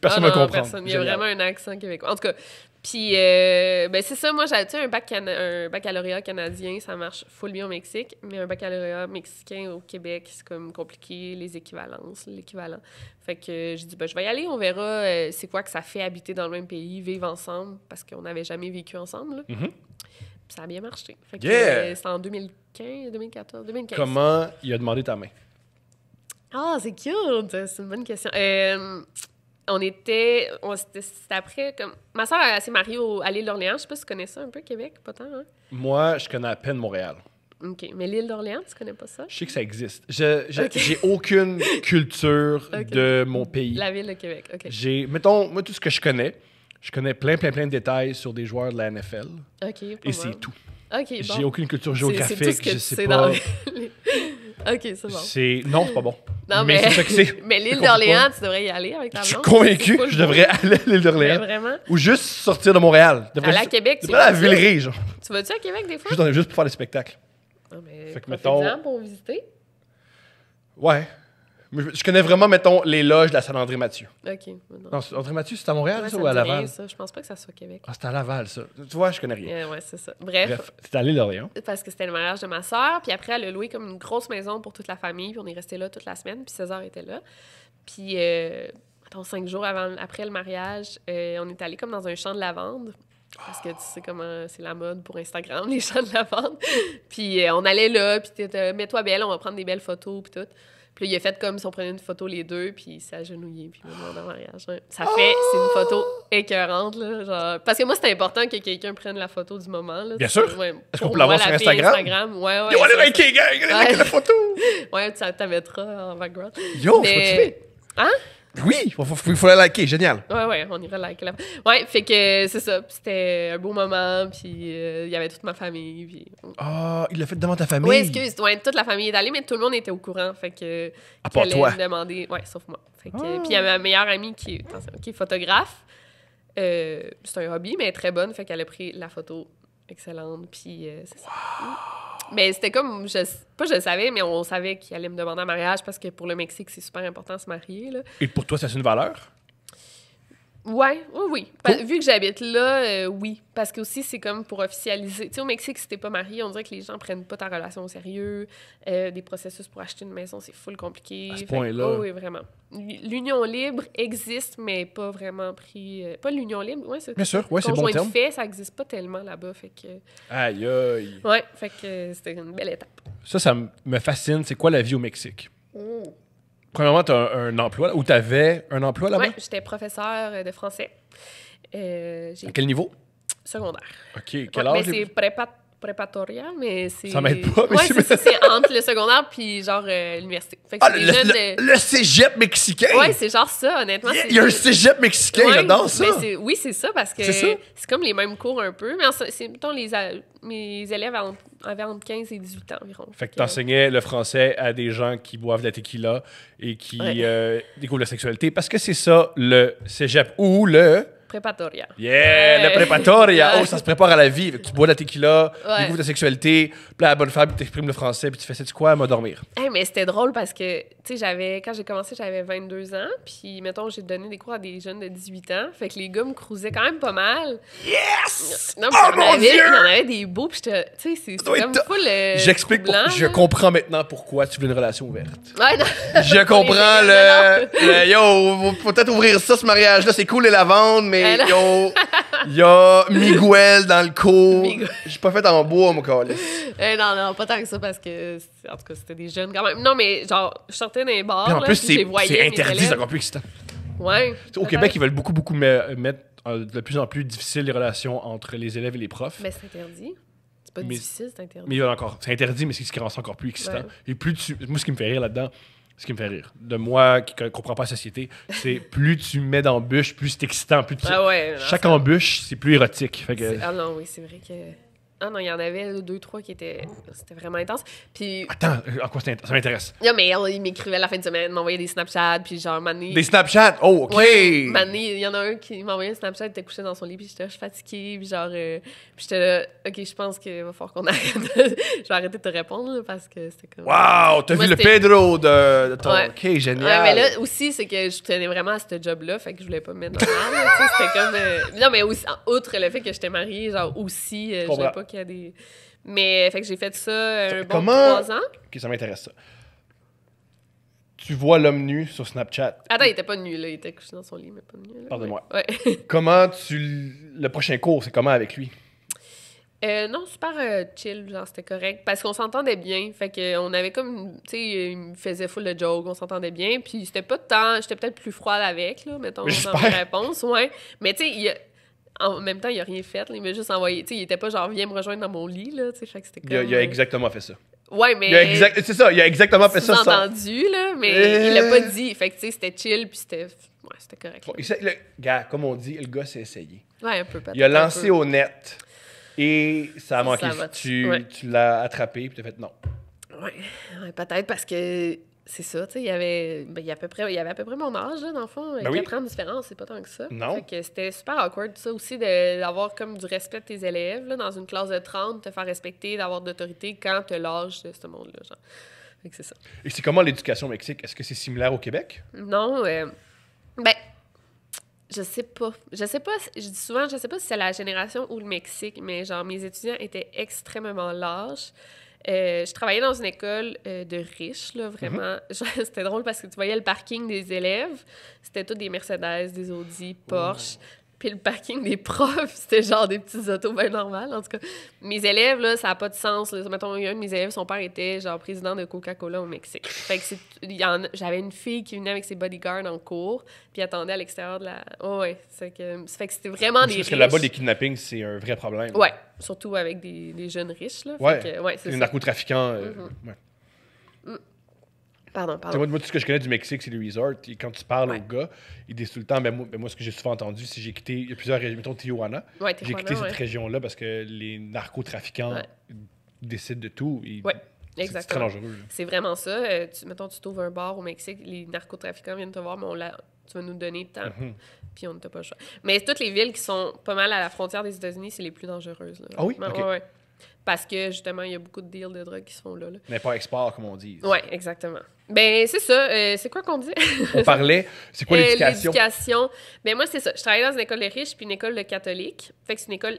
personne ne Ah non, comprend. personne. Il y a vraiment un accent québécois. En tout cas, puis, ben c'est ça, moi, j'ai un baccalauréat canadien, ça marche full bien au Mexique, mais un baccalauréat mexicain au Québec, c'est comme compliqué, les équivalences, l'équivalent. Fait que j'ai dit, ben, je vais y aller, on verra c'est quoi que ça fait habiter dans le même pays, vivre ensemble, parce qu'on n'avait jamais vécu ensemble. Là. Mhm. Puis ça a bien marché. Fait que c'était en 2015, 2014, 2015. Comment il a demandé ta main? Ah, c'est cute! C'est une bonne question. C'était après, comme... Ma soeur, elle s'est mariée à l'île d'Orléans. Je sais pas si tu connais ça un peu, Québec, pas tant, hein? Moi, je connais à peine Montréal. OK. Mais l'île d'Orléans, tu connais pas ça? Je sais que ça existe. J'ai aucune culture de mon pays. La ville de Québec, OK. Mettons, moi, tout ce que je connais plein de détails sur des joueurs de la NFL. OK, Et c'est tout. OK, bon. J'ai aucune culture C'est géographique, tout ce que je tu sais sais pas. dans les- OK, c'est bon. Non, c'est pas bon. Non, mais c'est ça que c'est. mais l'île Je comprends d'Orléans, tu devrais y aller avec ta Je suis blonde. convaincu C'est que full je beau. devrais aller à l'île Mais d'Orléans. vraiment? Ou juste sortir de Montréal. Aller à Québec, tu devrais aller à vas-tu? Villeray, genre. Tu vas-tu à Québec des fois? Juste pour faire des spectacles. Non, mais Fait que, profite-en mettons- pour visiter. Ouais. Mais je connais vraiment, mettons, les loges de la Saint-André-Mathieu. OK. Non. Non, André-Mathieu, c'est à Montréal, Ouais, ça, ça ou à me dit rien, Laval? ça. Je pense pas que ça soit Québec. Ah, c'est à Laval, ça. Tu vois, je connais rien. Ouais, c'est ça. Bref, Bref, c'est à l'île d'Orléans. parce que c'était le mariage de ma soeur. Puis après, elle a loué comme une grosse maison pour toute la famille. Puis on est resté là toute la semaine. Puis César était là. Puis, attends, 5 jours après le mariage, on est allé comme dans un champ de lavande. Parce que tu sais comment c'est la mode pour Instagram, les champs de lavande. Puis on allait là, puis t'étais, mets-toi belle, on va prendre des belles photos, puis tout. Puis là, il a fait comme si on prenait une photo les deux, puis il s'est agenouillé, puis il m'a demandé en mariage. Ouais. C'est une photo écœurante, là. Genre... Parce que moi, c'était important que quelqu'un prenne la photo du moment, là. Bien sûr. Ouais, Est-ce pour qu'on peut l'avoir moi, sur la fille Instagram? Ouais, ouais. Yo, allez ça, liker, gang! Allez liker la photo! Ouais, tu t'en mettras en background. Yo, Mais- c'est motivé. Hein? Oui, il faut la liker, génial. Ouais, on ira liker la... Ouais, fait que c'est ça. Puis c'était un beau moment, puis il y avait toute ma famille, puis... Ah, il l'a fait devant ta famille. Oui, excuse, ouais, toute la famille est allée, mais tout le monde était au courant, fait que... À part qu'elle toi. allait me demander... Ouais, sauf moi. Fait que, puis il y a ma meilleure amie qui est photographe. C'est un hobby, mais elle est très bonne, fait qu'elle a pris la photo excellente, puis c'est ça. Mais c'était comme... Pas je le savais, mais on savait qu'il allait me demander en mariage, parce que pour le Mexique, c'est super important de se marier, là. Et pour toi, ça c'est une valeur? Ouais, oui. Vu que j'habite là, oui. Parce que aussi, c'est comme pour officialiser. Tu sais, au Mexique, si t'es pas marié, on dirait que les gens prennent pas ta relation au sérieux. Des processus pour acheter une maison, c'est full compliqué. À ce Fait que- point-là. Oh, oui, vraiment. L'union libre existe, mais pas vraiment pris... pas l'union libre, ouais, c'est... Bien sûr, ouais, c'est le bon Conjoint terme. de fait, ça existe pas tellement là-bas, fait que... Aïe, aïe. Ouais, fait que c'était une belle étape. Ça me fascine. C'est quoi la vie au Mexique? Premièrement, tu as un emploi, ou tu avais un emploi là-bas? Ouais, j'étais professeure de français. J'ai À quel niveau? secondaire. OK, quel Ouais, âge? mais c'est préparatorial, mais c'est... Ça m'aide pas, mais Ouais, c'est- c'est ça, c'est entre le secondaire puis genre l'université. Fait que Ah, c'est des jeunes de... le cégep mexicain! Ouais, c'est genre ça, honnêtement. Il y a un cégep mexicain, Ouais, j'adore ça! mais oui, c'est ça, parce que C'est ça? c'est comme les mêmes cours un peu, mais mettons, mes élèves avaient entre 15 et 18 ans environ. Fait que t'enseignais le français à des gens qui boivent de la tequila et qui découvrent la sexualité, parce que c'est ça, le cégep, ou le... Préparatorial. Yeah, le préparatoria. Oh, ça se prépare à la vie. Fait que tu bois de la tequila, tu Ouais. découvres ta sexualité, puis la bonne femme t'exprime le français, puis tu fais, sais-tu quoi, elle va dormir. Hey, mais c'était drôle parce que, tu sais, quand j'ai commencé, j'avais 22 ans. Puis, mettons, j'ai donné des cours à des jeunes de 18 ans. Fait que les gars me cruisaient quand même pas mal. Yes! Non, Oh puis mon Dieu! il y en avait des beaux. Puis, tu sais, c'est doit comme être- full. J'explique, troublant, je là. comprends maintenant pourquoi tu veux une relation ouverte. Ouais, non. Je comprends Non, Yo, faut peut-être ouvrir ça, ce mariage-là. C'est cool les lavandes, mais non. yo, il y a Miguel dans le cours. Miguel. J'ai pas fait en bois, mon calice. Non, pas tant que ça parce que, en tout cas, c'était des jeunes quand même. Non, mais genre, je sortais dans les bars. Puis en là, plus, puis je les voyais, c'est mes interdit, c'est élèves. encore plus excitant. Ouais. Au Québec, ils veulent beaucoup mettre de plus en plus difficile les relations entre les élèves et les profs. Mais c'est interdit. C'est pas Mais- difficile, c'est interdit. Mais il y en a encore. C'est interdit, mais c'est ce qui rend ça encore plus excitant. Ouais. Et plus moi, ce qui me fait rire là-dedans, ce qui me fait rire. De moi qui ne comprends pas la société, c'est plus tu mets d'embûches, plus c'est excitant. Plus tu... Chaque embûche, c'est plus érotique. Fait que... Ah non, oui, c'est vrai que... Ah non, il y en avait 2-3 qui étaient... C'était vraiment intense. Puis... Attends, en quoi ça m'intéresse? Non, mais il m'écrivait la fin de semaine, m'envoyait des Snapchats, puis genre, Mané... Des Snapchats? Oh, OK! Ouais, Mané, il y en a un qui m'envoyait un Snapchat, il était couché dans son lit, puis j'étais là, je suis fatiguée, puis genre... puis j'étais là, OK, je pense qu'il va falloir qu'on arrête. Je vais arrêter de te répondre, là, parce que c'était comme... Wow! T'as vu le Pedro de ton... Ouais. OK, génial! Ouais, mais là, aussi, c'est que je tenais vraiment à ce job-là, fait que je voulais pas me mettre dans le mal, tu sais, c'était comme... Non, mais aussi, outre le fait que j'étais mariée, genre, aussi, je voulais pas qu'il y a des... Mais fait que j'ai fait ça un bon 3 ans. OK, ça m'intéresse ça. Tu vois l'homme nu sur Snapchat. Attends, il était pas nu, là. Il était couché dans son lit, mais pas nu. Pardonne-moi. Ouais. Comment tu... Le prochain cours, c'est comment avec lui? Non, super chill, genre, c'était correct. Parce qu'on s'entendait bien. Fait qu'on avait comme... Tu sais, il me faisait full de jokes, on s'entendait bien. Puis c'était pas de temps... J'étais peut-être plus froide avec, là, mettons, dans mes réponses. Ouais. Mais tu sais, en même temps, il a rien fait. Là, il m'a juste envoyé... Tu sais, il était pas genre, viens me rejoindre dans mon lit, là. Tu sais, fait que c'était comme... Il a exactement fait ça. Ouais, mais... C'est ça, il a exactement fait ça. Entendu, là, mais il l'a pas dit. Fait que, tu sais, c'était chill, puis c'était... Ouais, c'était correct. Bon, le gars, comme on dit, le gars s'est essayé. Ouais, un peu, peut-être. Il a lancé au net, et ça a manqué. Tu l'as attrapé, puis t'as fait non. Ouais, peut-être parce que... C'est ça, tu sais, il y avait à peu près mon âge, là, dans le fond. 4 ans de différence, c'est pas tant que ça. Non. Fait que c'était super awkward, ça aussi, d'avoir comme du respect de tes élèves, là, dans une classe de 30, te faire respecter, d'avoir d'autorité quand tu l'âge de ce monde-là, genre. Fait que c'est ça. Et c'est comment l'éducation au Mexique? Est-ce que c'est similaire au Québec? Non, je sais pas. Je dis souvent, je sais pas si c'est la génération ou le Mexique, mais genre, mes étudiants étaient extrêmement lâches. Je travaillais dans une école de riches, là, vraiment. Mm-hmm. C'était drôle parce que tu voyais le parking des élèves, c'était tous des Mercedes, des Audi, Porsche. Puis le parking des profs, c'était genre des petits autos bien normales, en tout cas. Mes élèves, là, ça n'a pas de sens. Là. Mettons, il y a un de mes élèves, son père était genre président de Coca-Cola au Mexique. Fait que j'avais une fille qui venait avec ses bodyguards en cours, puis attendait à l'extérieur de la... Oh, ouais, fait que c'était vraiment des riches. Parce que là-bas, les kidnappings, c'est un vrai problème. Ouais, surtout avec des jeunes riches, là. Ouais, fait que, c'est les ça. narcotrafiquants, ouais. Pardon. Moi, tout ce que je connais du Mexique, c'est les resorts. Et quand tu parles aux gars, ils disent tout le temps, moi, ce que j'ai souvent entendu, c'est que j'ai quitté, il y a plusieurs régions, mettons Tijuana. J'ai quitté cette région-là parce que les narcotrafiquants décident de tout. Exactement. C'est très dangereux. C'est vraiment ça. Mettons, tu trouves un bar au Mexique, les narcotrafiquants viennent te voir, mais tu vas nous donner de temps. Puis on n'a pas le choix. Mais toutes les villes qui sont pas mal à la frontière des États-Unis, c'est les plus dangereuses. Là. Ah oui? Okay. Ouais. Parce que, justement, il y a beaucoup de deals de drogue qui se font là. Mais pas export, comme on dit. Oui, exactement. Ben c'est ça. C'est quoi qu'on dit? On parlait... C'est quoi l'éducation? L'éducation. Ben moi, c'est ça. Je travaillais dans une école de riches puis une école de catholiques. Fait que c'est une école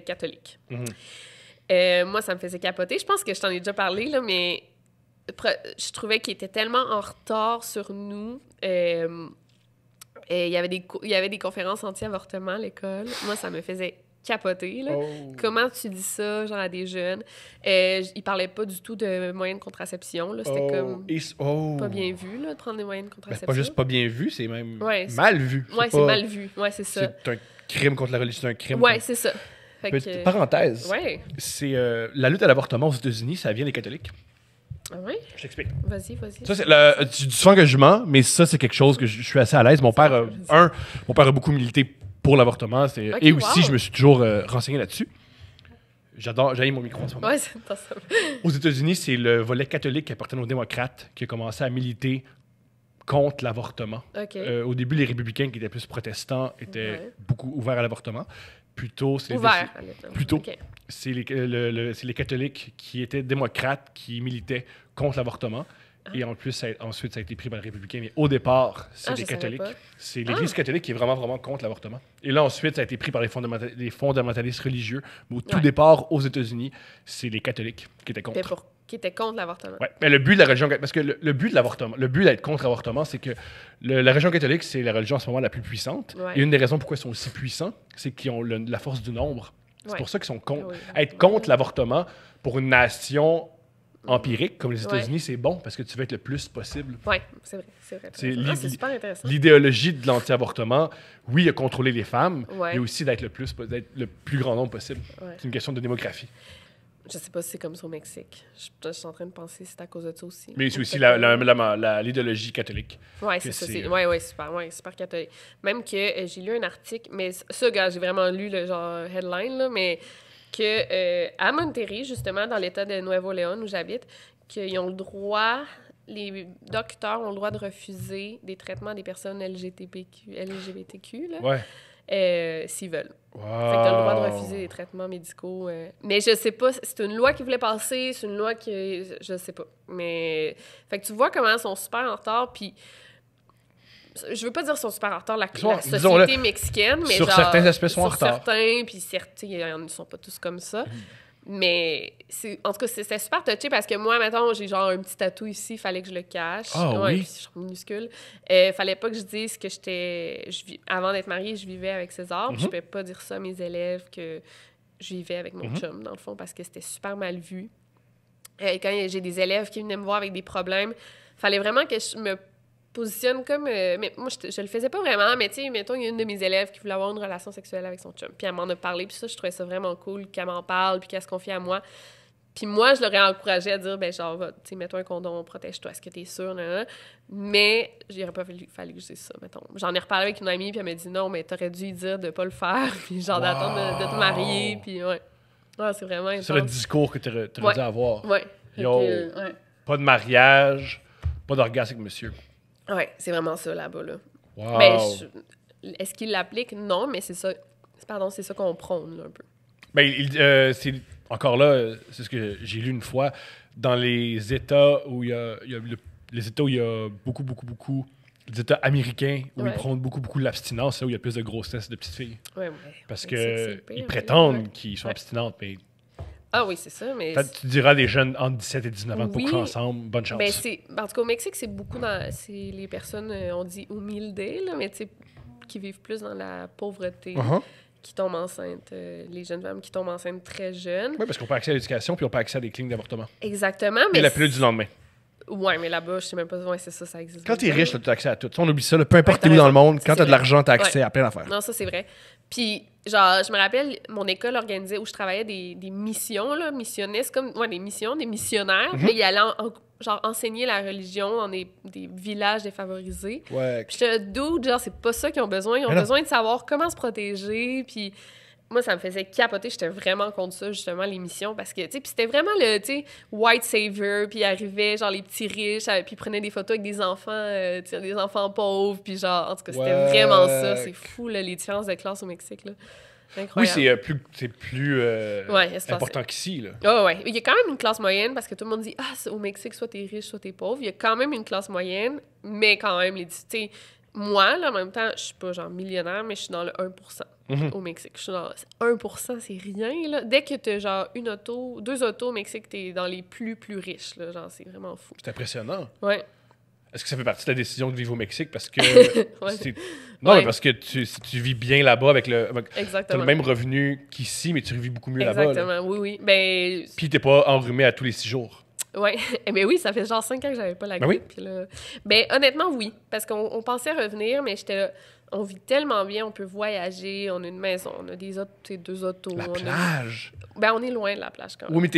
catholique. Moi, ça me faisait capoter. Je pense que je t'en ai déjà parlé, là, mais je trouvais qu'il était tellement en retard sur nous. Il y avait des conférences anti-avortement à l'école. Moi, ça me faisait capoter, là. Comment tu dis ça, genre, à des jeunes? Ils parlaient pas du tout de moyens de contraception, là. C'était comme pas bien vu, là, de prendre des moyens de contraception. Pas juste pas bien vu, c'est même mal vu. Ouais, c'est mal vu. Ouais, c'est ça. C'est un crime contre la religion, c'est un crime. Ouais, c'est ça. Petite parenthèse. Ouais. C'est la lutte à l'avortement aux États-Unis, ça vient des catholiques. Ah oui? Je t'explique. Vas-y. Ça, tu dis souvent que je mens, mais ça, c'est quelque chose que je suis assez à l'aise. Mon père a beaucoup milité pour l'avortement. Et aussi, je me suis toujours renseigné là-dessus. J'ai mon micro en ce moment. Ouais, c'est pas ça. Aux États-Unis, c'est le volet catholique qui appartient aux démocrates qui a commencé à militer contre l'avortement. Au début, les républicains qui étaient plus protestants étaient beaucoup ouverts à l'avortement. C'est les catholiques qui étaient démocrates qui militaient contre l'avortement. Et ensuite, ça a été pris par les républicains. Mais au départ, c'est les catholiques. C'est l'Église catholique qui est vraiment, vraiment contre l'avortement. Et là, ensuite, ça a été pris par les fondamentalistes religieux. Mais au tout départ, aux États-Unis, c'est les catholiques qui étaient contre. Qui étaient contre l'avortement. Oui, mais le but de la religion... Parce que le but de l'avortement, le but d'être contre l'avortement, c'est que la religion catholique, c'est la religion en ce moment la plus puissante. Et une des raisons pourquoi ils sont aussi puissants, c'est qu'ils ont la force du nombre. C'est pour ça qu'ils sont contre. Être contre l'avortement pour une nation empirique, comme les États-Unis, c'est bon, parce que tu veux être le plus possible. Oui, c'est vrai. C'est super intéressant. L'idéologie de l'anti-avortement, oui, il y a contrôler les femmes, mais aussi d'être le plus grand nombre possible. C'est une question de démographie. Je sais pas si c'est comme ça au Mexique. Je suis en train de penser si c'est à cause de ça aussi. Mais c'est aussi l'idéologie catholique. Ouais, c'est ça. Ouais, super. Ouais, super catholique. Même que j'ai lu un article, mais ça, gars, j'ai vraiment lu le genre headline, là, mais que à Monterrey, justement, dans l'état de Nuevo León, où j'habite, qu'ils ont le droit, les docteurs ont le droit de refuser des traitements des personnes LGBTQ là, s'ils veulent. Wow. Fait que t'as le droit de refuser des traitements médicaux. Mais je sais pas, c'est une loi qui voulait passer, c'est une loi qui... Je sais pas. Mais... Fait que tu vois comment ils sont super en retard, puis... Je veux pas dire qu'ils sont super en retard, la société mexicaine, mais sur certains aspects, sont en retard. Sur certains, puis certains, ils ne sont pas tous comme ça. Mais, en tout cas, c'était super touché parce que moi, mettons, j'ai genre un petit tatou ici, il fallait que je le cache. Oui? Je suis minuscule. Fallait pas que je dise que avant d'être mariée, je vivais avec César. Puis je pouvais pas dire ça à mes élèves que je vivais avec mon chum, dans le fond, parce que c'était super mal vu. Et quand j'ai des élèves qui venaient me voir avec des problèmes, fallait vraiment que je me positionne comme... mais moi, je le faisais pas vraiment, mais tu sais, mettons, il y a une de mes élèves qui voulait avoir une relation sexuelle avec son chum. Puis elle m'en a parlé, puis ça, je trouvais ça vraiment cool qu'elle m'en parle, puis qu'elle se confie à moi. Puis moi, je l'aurais encouragée à dire, ben genre, tu sais, mets-toi un condom, protège-toi, est-ce que t'es sûre, nan? Mais j'aurais pas fallu que je dise ça, mettons. J'en ai reparlé avec une amie, puis elle m'a dit, non, mais t'aurais dû lui dire de pas le faire, puis genre d'attendre de te marier, puis ouais. Ouais, c'est vraiment intense. C'est le discours que t'aurais dû avoir. Ouais. Yo, pas de mariage, pas d'orgasme avec monsieur. Ouais, c'est vraiment ça là-bas, là. Wow. Ben, est-ce qu'il l'applique? Non, mais c'est ça. C'est ça qu'on prône, là, un peu. Ben, encore là, c'est ce que j'ai lu une fois. Dans les États où il y a les États où il y a beaucoup, les États américains où ils prônent beaucoup l'abstinence, c'est là où il y a plus de grossesse de petites filles. Ouais. Parce qu'ils prétendent qu'ils sont abstinentes, mais... Ah oui, c'est ça, mais... Tu diras des jeunes entre 17 et 19 ans pour coucher ensemble, bonne chance. Ben, en tout cas, au Mexique, c'est beaucoup c'est les personnes, on dit humildes, là, mais tu sais, qui vivent plus dans la pauvreté, qui tombent enceintes, les jeunes femmes qui tombent enceintes très jeunes. Oui, parce qu'on n'a pas accès à l'éducation, puis on n'a pas accès à des cliniques d'avortement. Exactement, mais... Et la pilule du lendemain. Ouais, mais là-bas, je sais même pas, c'est ça existe. Quand t'es riche, tu as accès à tout. On oublie ça, là, peu importe où dans le monde, quand t'as de l'argent, t'as accès à plein d'affaires. Non, ça, c'est vrai. Puis, genre, je me rappelle, mon école organisait où je travaillais des missions, là, missionnistes, comme, des missions, des missionnaires. Puis ils allaient, genre, enseigner la religion dans des villages défavorisés. Ouais. Puis j'étais dude, genre, c'est pas ça qu'ils ont besoin. Ils ont besoin de savoir comment se protéger, puis... Moi, ça me faisait capoter. J'étais vraiment contre ça, justement, les missions, parce que, tu sais, puis c'était vraiment le, tu sais, white savior, puis arrivait, genre, les petits riches, puis ils prenaient des photos avec des enfants, tu sais, des enfants pauvres, puis genre, en tout cas, c'était vraiment ça. C'est fou, là, les différences de classe au Mexique, là. Incroyable. Oui, c'est plus important qu'ici, là. Oh, ouais. Il y a quand même une classe moyenne, parce que tout le monde dit, au Mexique, soit t'es riche, soit t'es pauvre. Il y a quand même une classe moyenne, mais quand même, tu sais, moi, là, en même temps, je suis pas, genre, millionnaire, mais je suis dans le 1%. Au Mexique. Je suis dans 1%, c'est rien, là. Dès que t'as, genre, deux autos au Mexique, t'es dans les plus riches, là. Genre, c'est vraiment fou. C'est impressionnant. Ouais. Est-ce que ça fait partie de la décision de vivre au Mexique? Parce que... Non, mais parce que tu vis bien là-bas avec t'as le même revenu qu'ici, mais tu vis beaucoup mieux là-bas. Exactement, oui. Ben... Puis t'es pas enrhumé à tous les 6 jours. Oui, mais oui, ça fait genre 5 ans que j'avais pas la grippe. Oui. Là... Ben, honnêtement, oui. Parce qu'on pensait revenir, mais j'étais là... On vit tellement bien, on peut voyager, on a une maison, on a deux autos. La plage? Ben, on est loin de la plage, quand même. Oui,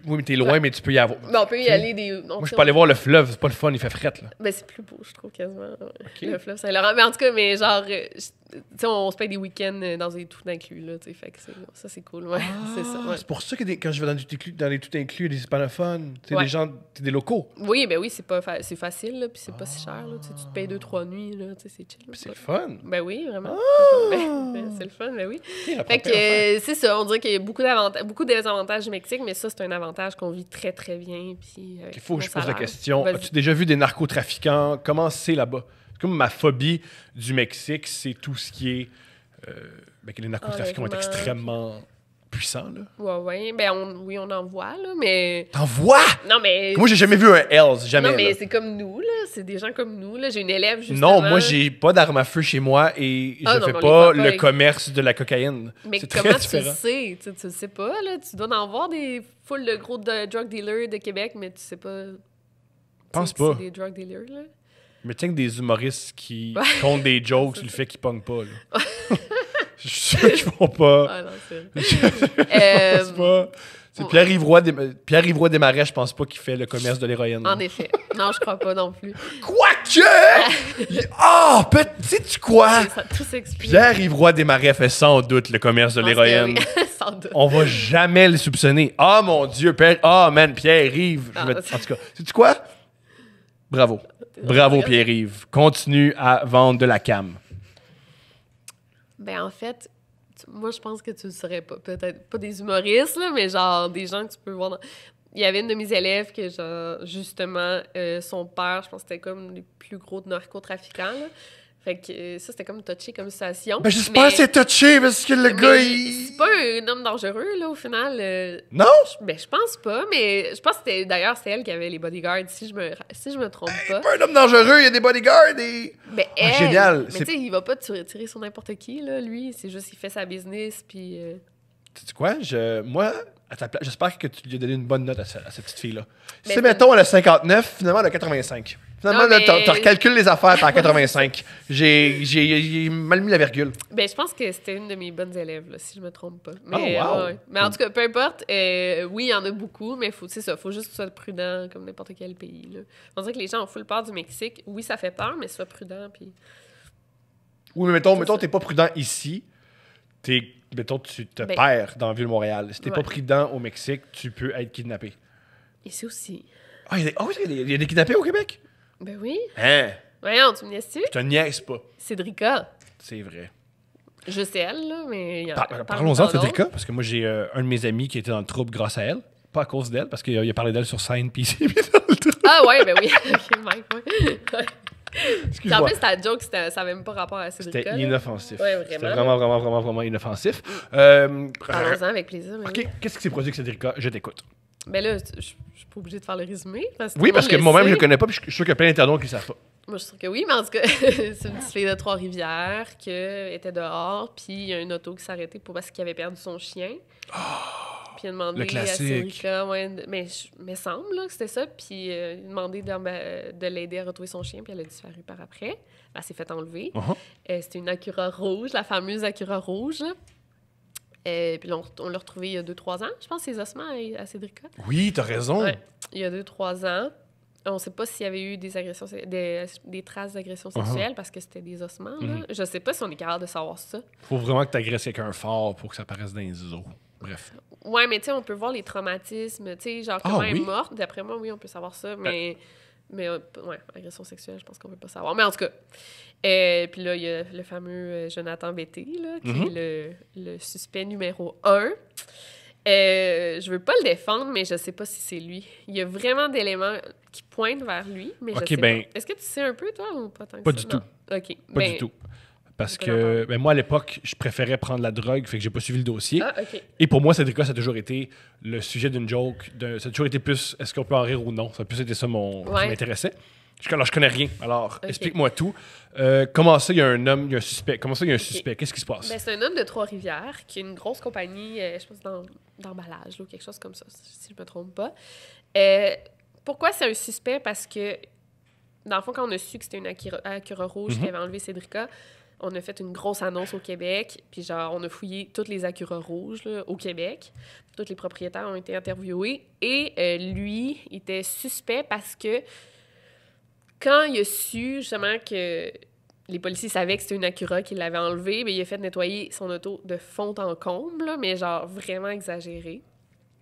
mais t'es loin, mais tu peux y avoir... Ben, on peut y aller des... Moi, je peux aller voir le fleuve, c'est pas le fun, il fait frette, là. Ben, c'est plus beau, je trouve, quasiment. Okay. Le fleuve Saint-Laurent. Mais en tout cas, genre... tu sais, on se paye des week-ends dans des tout inclus, là, tu sais, fait que ça, c'est cool, ouais. C'est ça, ouais. C'est pour ça que quand je vais dans les tout inclus, il y a des hispanophones, tu sais, des gens, des locaux. Oui, ben oui, c'est facile, là, puis c'est pas si cher, là, tu te payes 2-3 nuits, là, tu sais, c'est chill. C'est le fun. Ben oui, vraiment. C'est le fun, ben oui. Fait que c'est ça, on dirait qu'il y a beaucoup de désavantages du Mexique, mais ça, c'est un avantage qu'on vit très, très bien, puis... Il faut que je pose la question. As-tu déjà vu des narcotrafiquants? Comment c'est là-bas? Comme ma phobie du Mexique, c'est tout ce qui est... que les narcotrafiquants vont être extrêmement puissants, là. Ouais. Ben, on en voit, là, mais... T'en vois? Non, mais... Moi, j'ai jamais vu un Hells, jamais. Non, mais là. c'est comme nous, là. C'est des gens comme nous, là. J'ai une élève, justement... Non, moi, j'ai pas d'arme à feu chez moi et je fais pas le commerce de la cocaïne. Mais c'est comment très différent. Tu sais? Tu le sais pas, là. Tu dois en voir des foules de gros drug dealers de Québec, mais tu sais pas... Pense pas. C'est des drug dealers, là. Mais tiens que des humoristes qui comptent des jokes sur le fait qu'ils pognent pas, là. Je suis sûr qu'ils font pas. Ah non, c'est... C'est Pierre-Yves Desmarais, je pense pas qu'il fait le commerce de l'héroïne. En effet. Non, je crois pas non plus. Quoique! Sais-tu quoi? Ça tout s'explique. Pierre-Yves Desmarais fait sans doute le commerce de l'héroïne. Oui. Sans doute. On va jamais le soupçonner. Ah, mon Dieu, Pierre-Yves. En tout cas, sais-tu quoi? Bravo. Bravo, Pierre-Yves. Continue à vendre de la cam. Ben, en fait, moi, je pense que tu le saurais pas. Peut-être pas des humoristes, là, mais genre des gens que tu peux voir dans... Il y avait une de mes élèves que, genre, justement, son père, je pense que c'était comme les plus gros narcotrafiquants, là. Fait que ça, c'était comme touché comme situation. Ben, j'espère que c'est touché parce que le gars, c'est pas un homme dangereux, là, au final. Non? Je pense pas, mais je pense que c'était elle qui avait les bodyguards, si je me trompe pas. Pas un homme dangereux, il y a des bodyguards et... Ben, elle, génial. Mais tu sais, il va pas tirer sur n'importe qui, là, lui. C'est juste qu'il fait sa business, puis... Tu sais quoi? Moi, à ta place, j'espère que tu lui as donné une bonne note à cette petite fille-là. Mais Si, mettons, elle a 59, finalement, elle a 85. Finalement, non, là, mais... tu recalcules les affaires par 85. J'ai mal mis la virgule. Ben, je pense que c'était une de mes bonnes élèves, là, si je me trompe pas. Mais, wow! ouais. Mais en tout cas, peu importe. Oui, il y en a beaucoup, mais c'est ça. Faut juste que tu sois prudent, comme n'importe quel pays, là. On dirait que les gens ont full peur du Mexique. Oui, ça fait peur, mais sois prudent, puis... Oui, mais mettons, t'es pas prudent ici. Mettons, tu te perds dans la ville de Montréal. Si t'es pas prudent au Mexique, tu peux être kidnappé. Ici aussi. Ah, il y a des kidnappés au Québec? Ben oui. Hein? Voyons, tu me niaises-tu? Je te niaise pas. Cédrica. C'est vrai. Juste elle, là, mais... Parlons-en de Cédrica, parce que moi, j'ai un de mes amis qui était dans le trouble grâce à elle. Pas à cause d'elle, parce qu'il a parlé d'elle sur scène, puis il est dans le trouble. Ah ouais, ben oui. OK, Mike, ouais. Puis en Excuse-moi. plus, ta joke, ça n'avait même pas rapport à Cédrica. C'était inoffensif. Ouais, vraiment. C'était vraiment inoffensif. Parlons-en avec plaisir. Mais OK, qu'est-ce qui s'est produit avec Cédrica? Je t'écoute. Ben là, je suis pas obligée de faire le résumé. Parce que Oui, parce que moi-même, je le le connais pas, puis je suis sûr qu'il y a plein d'internautes qui ne savent pas. Moi, je suis sûre que oui, mais en tout cas, c'est une petite fille de Trois-Rivières qui était dehors, puis il y a une auto qui s'est arrêtée parce qu'il avait perdu son chien. Puis il a demandé le à classique. Cédrica, mais semble là, que c'était ça, puis il a demandé de l'aider à retrouver son chien, puis elle a disparu par après. Elle s'est fait enlever. C'était une Acura rouge, la fameuse Acura rouge. Puis là, on l'a retrouvée il y a 2-3 ans, je pense, ses ossements à Cédrica. Oui, t'as raison. Ouais, il y a 2-3 ans. On ne sait pas s'il y avait eu des traces d'agression sexuelle parce que c'était des ossements. Là. Je ne sais pas si on est capable de savoir ça. Faut vraiment que tu agresses quelqu'un fort pour que ça apparaisse dans les os. Bref. Ouais, mais tu sais, on peut voir les traumatismes. Tu sais, genre, comment elle est morte. D'après moi, oui, on peut savoir ça. Mais ouais, agression sexuelle, je pense qu'on ne peut pas savoir. Mais en tout cas. Puis là, il y a le fameux Jonathan Betté, là, qui est le suspect numéro 1. Je veux pas le défendre, mais je sais pas si c'est lui. Il y a vraiment d'éléments qui pointent vers lui, mais je sais pas. Est-ce que tu sais un peu, toi, ou pas tant que pas ça? Du tout. OK. Pas du tout. Parce que moi, à l'époque, je préférais prendre la drogue, fait que j'ai pas suivi le dossier. Ah, OK. Et pour moi, Cédrica, ça a toujours été le sujet d'une joke. Ça a toujours été plus, est-ce qu'on peut en rire ou non? Ça a plus été ça qui m'intéressait. Alors, je connais rien. Alors, explique-moi tout. Comment ça, il y a un homme, il y a un suspect? Comment ça, il y a un suspect? Qu'est-ce qui se passe? Ben, c'est un homme de Trois-Rivières qui a une grosse compagnie, je pense, d'emballage ou quelque chose comme ça, si je me trompe pas. Pourquoi c'est un suspect? Parce que, dans le fond, quand on a su que c'était une Acura rouge qui avait enlevé Cédrica, on a fait une grosse annonce au Québec, puis genre, on a fouillé toutes les Acura rouges là, au Québec. Tous les propriétaires ont été interviewés. Et lui, il était suspect parce que quand il a su, justement, que les policiers savaient que c'était une Acura qui l'avait enlevée, bien, il a fait nettoyer son auto de fond en comble, là, mais genre vraiment exagéré.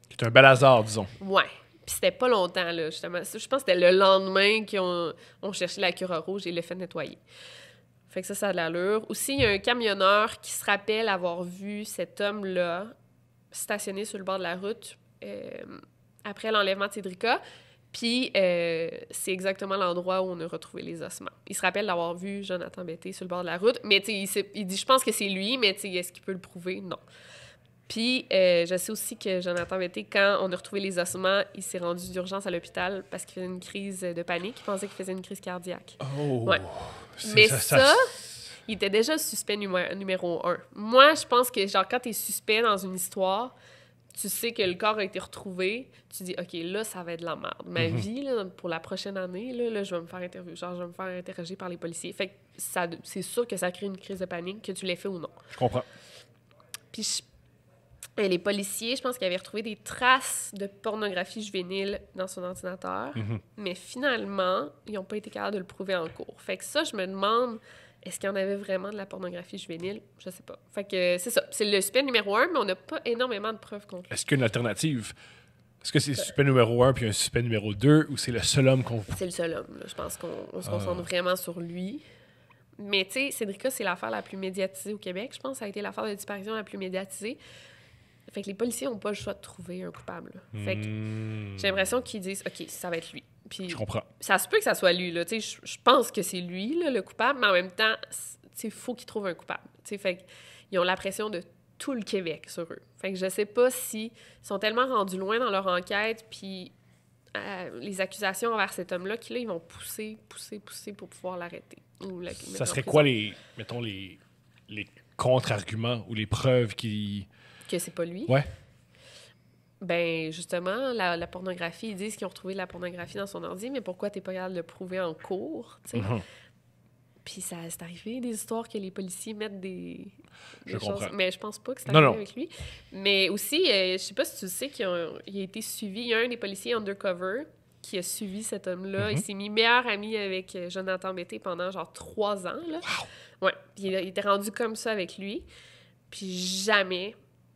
C'est un bel hasard, disons. Ouais. Puis c'était pas longtemps, là, justement. Je pense que c'était le lendemain qu'ils ont cherché l'Acura rouge et l'a fait nettoyer. Fait que ça a de l'allure. Aussi, il y a un camionneur qui se rappelle avoir vu cet homme-là stationné sur le bord de la route après l'enlèvement de Cédrica. Puis, c'est exactement l'endroit où on a retrouvé les ossements. Il se rappelle d'avoir vu Jonathan Betté sur le bord de la route. Mais, tu sais, il dit, je pense que c'est lui, mais, tu sais, est-ce qu'il peut le prouver? Non. Puis, je sais aussi que Jonathan Betté, quand on a retrouvé les ossements, il s'est rendu d'urgence à l'hôpital parce qu'il faisait une crise de panique. Il pensait qu'il faisait une crise cardiaque. Oh! Ouais. Mais ça, il était déjà le suspect numéro 1. Moi, je pense que, genre, quand t'es suspect dans une histoire, tu sais que le corps a été retrouvé, tu dis, OK, là, ça va être de la merde. Ma vie, là, pour la prochaine année, là, je vais me faire interroger par les policiers. Fait que c'est sûr que ça crée une crise de panique, que tu l'aies fait ou non. Je comprends. Puis Et les policiers, je pense qu'ils avaient retrouvé des traces de pornographie juvénile dans son ordinateur. Mais finalement, ils n'ont pas été capables de le prouver en cours. Fait que ça, je me demande, est-ce qu'il y en avait vraiment de la pornographie juvénile? Je sais pas. Fait que c'est ça. C'est le suspect numéro 1, mais on n'a pas énormément de preuves contre lui. Est-ce qu'il y a une alternative? Est-ce que c'est le suspect numéro 1 puis un suspect numéro 2 ou c'est le seul homme qu'on... C'est le seul homme. Là. Je pense qu'on se concentre vraiment sur lui. Mais tu sais, Cédrica, c'est l'affaire la plus médiatisée au Québec. Je pense que ça a été l'affaire de disparition la plus médiatisée. Fait que les policiers n'ont pas le choix de trouver un coupable. Fait que j'ai l'impression qu'ils disent « OK, ça va être lui ». Puis je comprends. Ça se peut que ça soit lui. Là. Je pense que c'est lui, là, le coupable, mais en même temps, il faut qu'ils trouvent un coupable. Fait qu'ils ont la pression de tout le Québec sur eux. Fait que je sais pas s'ils sont tellement rendus loin dans leur enquête, puis les accusations envers cet homme-là, qu'ils ils vont pousser pour pouvoir l'arrêter. Ça serait quoi les contre-arguments ou les preuves qui... Que c'est pas lui? Ouais. Ben, justement, la pornographie, ils disent qu'ils ont retrouvé de la pornographie dans son ordi, mais pourquoi t'es pas capable de le prouver en cours, tu sais? Puis c'est arrivé des histoires que les policiers mettent des choses... comprends. Mais je pense pas que c'est arrivé avec lui. Mais aussi, je sais pas si tu le sais, qu'il a été suivi. Il y a un des policiers undercover qui a suivi cet homme-là. Il s'est mis meilleur ami avec Jonathan Betté pendant genre 3 ans, là. Wow! Ouais. Puis il était rendu comme ça avec lui. Puis jamais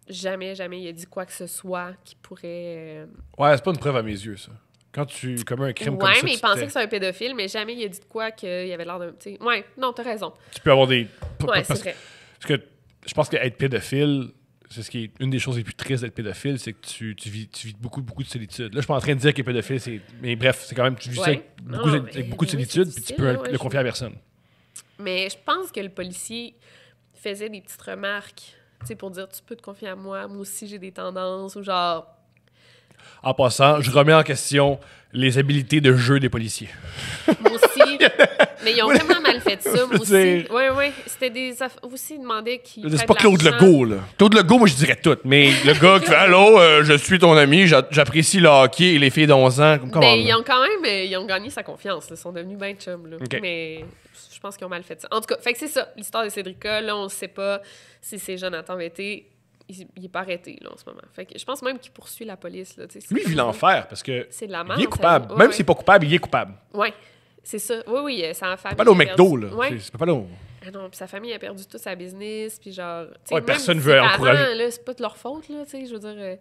il a dit quoi que ce soit qui pourrait... Ouais, c'est pas une preuve à mes yeux, ça. Quand tu commets un crime comme ça... Ouais, mais il pensait que c'est un pédophile, mais jamais il a dit de quoi qu'il avait l'air d'un... Ouais, non, t'as raison. Tu peux avoir des... Ouais, c'est vrai. Parce que je pense qu'être pédophile, c'est ce qui est une des choses les plus tristes d'être pédophile, c'est que tu vis beaucoup de solitude. Là, je suis pas en train de dire que pédophile, c'est... Mais bref, c'est quand même... Tu vis ça avec beaucoup de solitude, puis tu peux le confier à personne. Mais je pense que le policier faisait des petites remarques, tu sais, pour dire, tu peux te confier à moi aussi j'ai des tendances, ou genre... En passant, je remets en question les habiletés de jeu des policiers. Moi aussi. Mais ils ont vraiment mal fait ça, moi aussi. Oui. C'était des... Aussi, ils demandaient qu'ils... C'est pas Claude Legault, là. Claude Legault, moi, je dirais tout. Mais le gars qui fait « Allô, je suis ton ami, j'apprécie le hockey et les filles d'11 ans. » Mais ils ont quand même... Ils ont gagné sa confiance. Là. Ils sont devenus ben chums, là. Okay. Mais je pense qu'ils ont mal fait ça. En tout cas, fait que c'est ça, l'histoire de Cédrica. Là, on ne sait pas si c'est Jonathan Betté. Il n'est pas arrêté, là, en ce moment. Fait que je pense même qu'il poursuit la police, là. Lui, il vit l'enfer, parce que c'est de la merde, il est coupable. Même s'il n'est pas coupable, il est coupable. Oui, c'est ça. Oui, sa famille... C'est pas là au McDo, là. Ouais. C'est pas là au... Ah non, puis sa famille a perdu toute sa business, puis genre... Ouais, personne ne veut encourager... Là, c'est pas de leur faute, là, tu sais, je veux dire...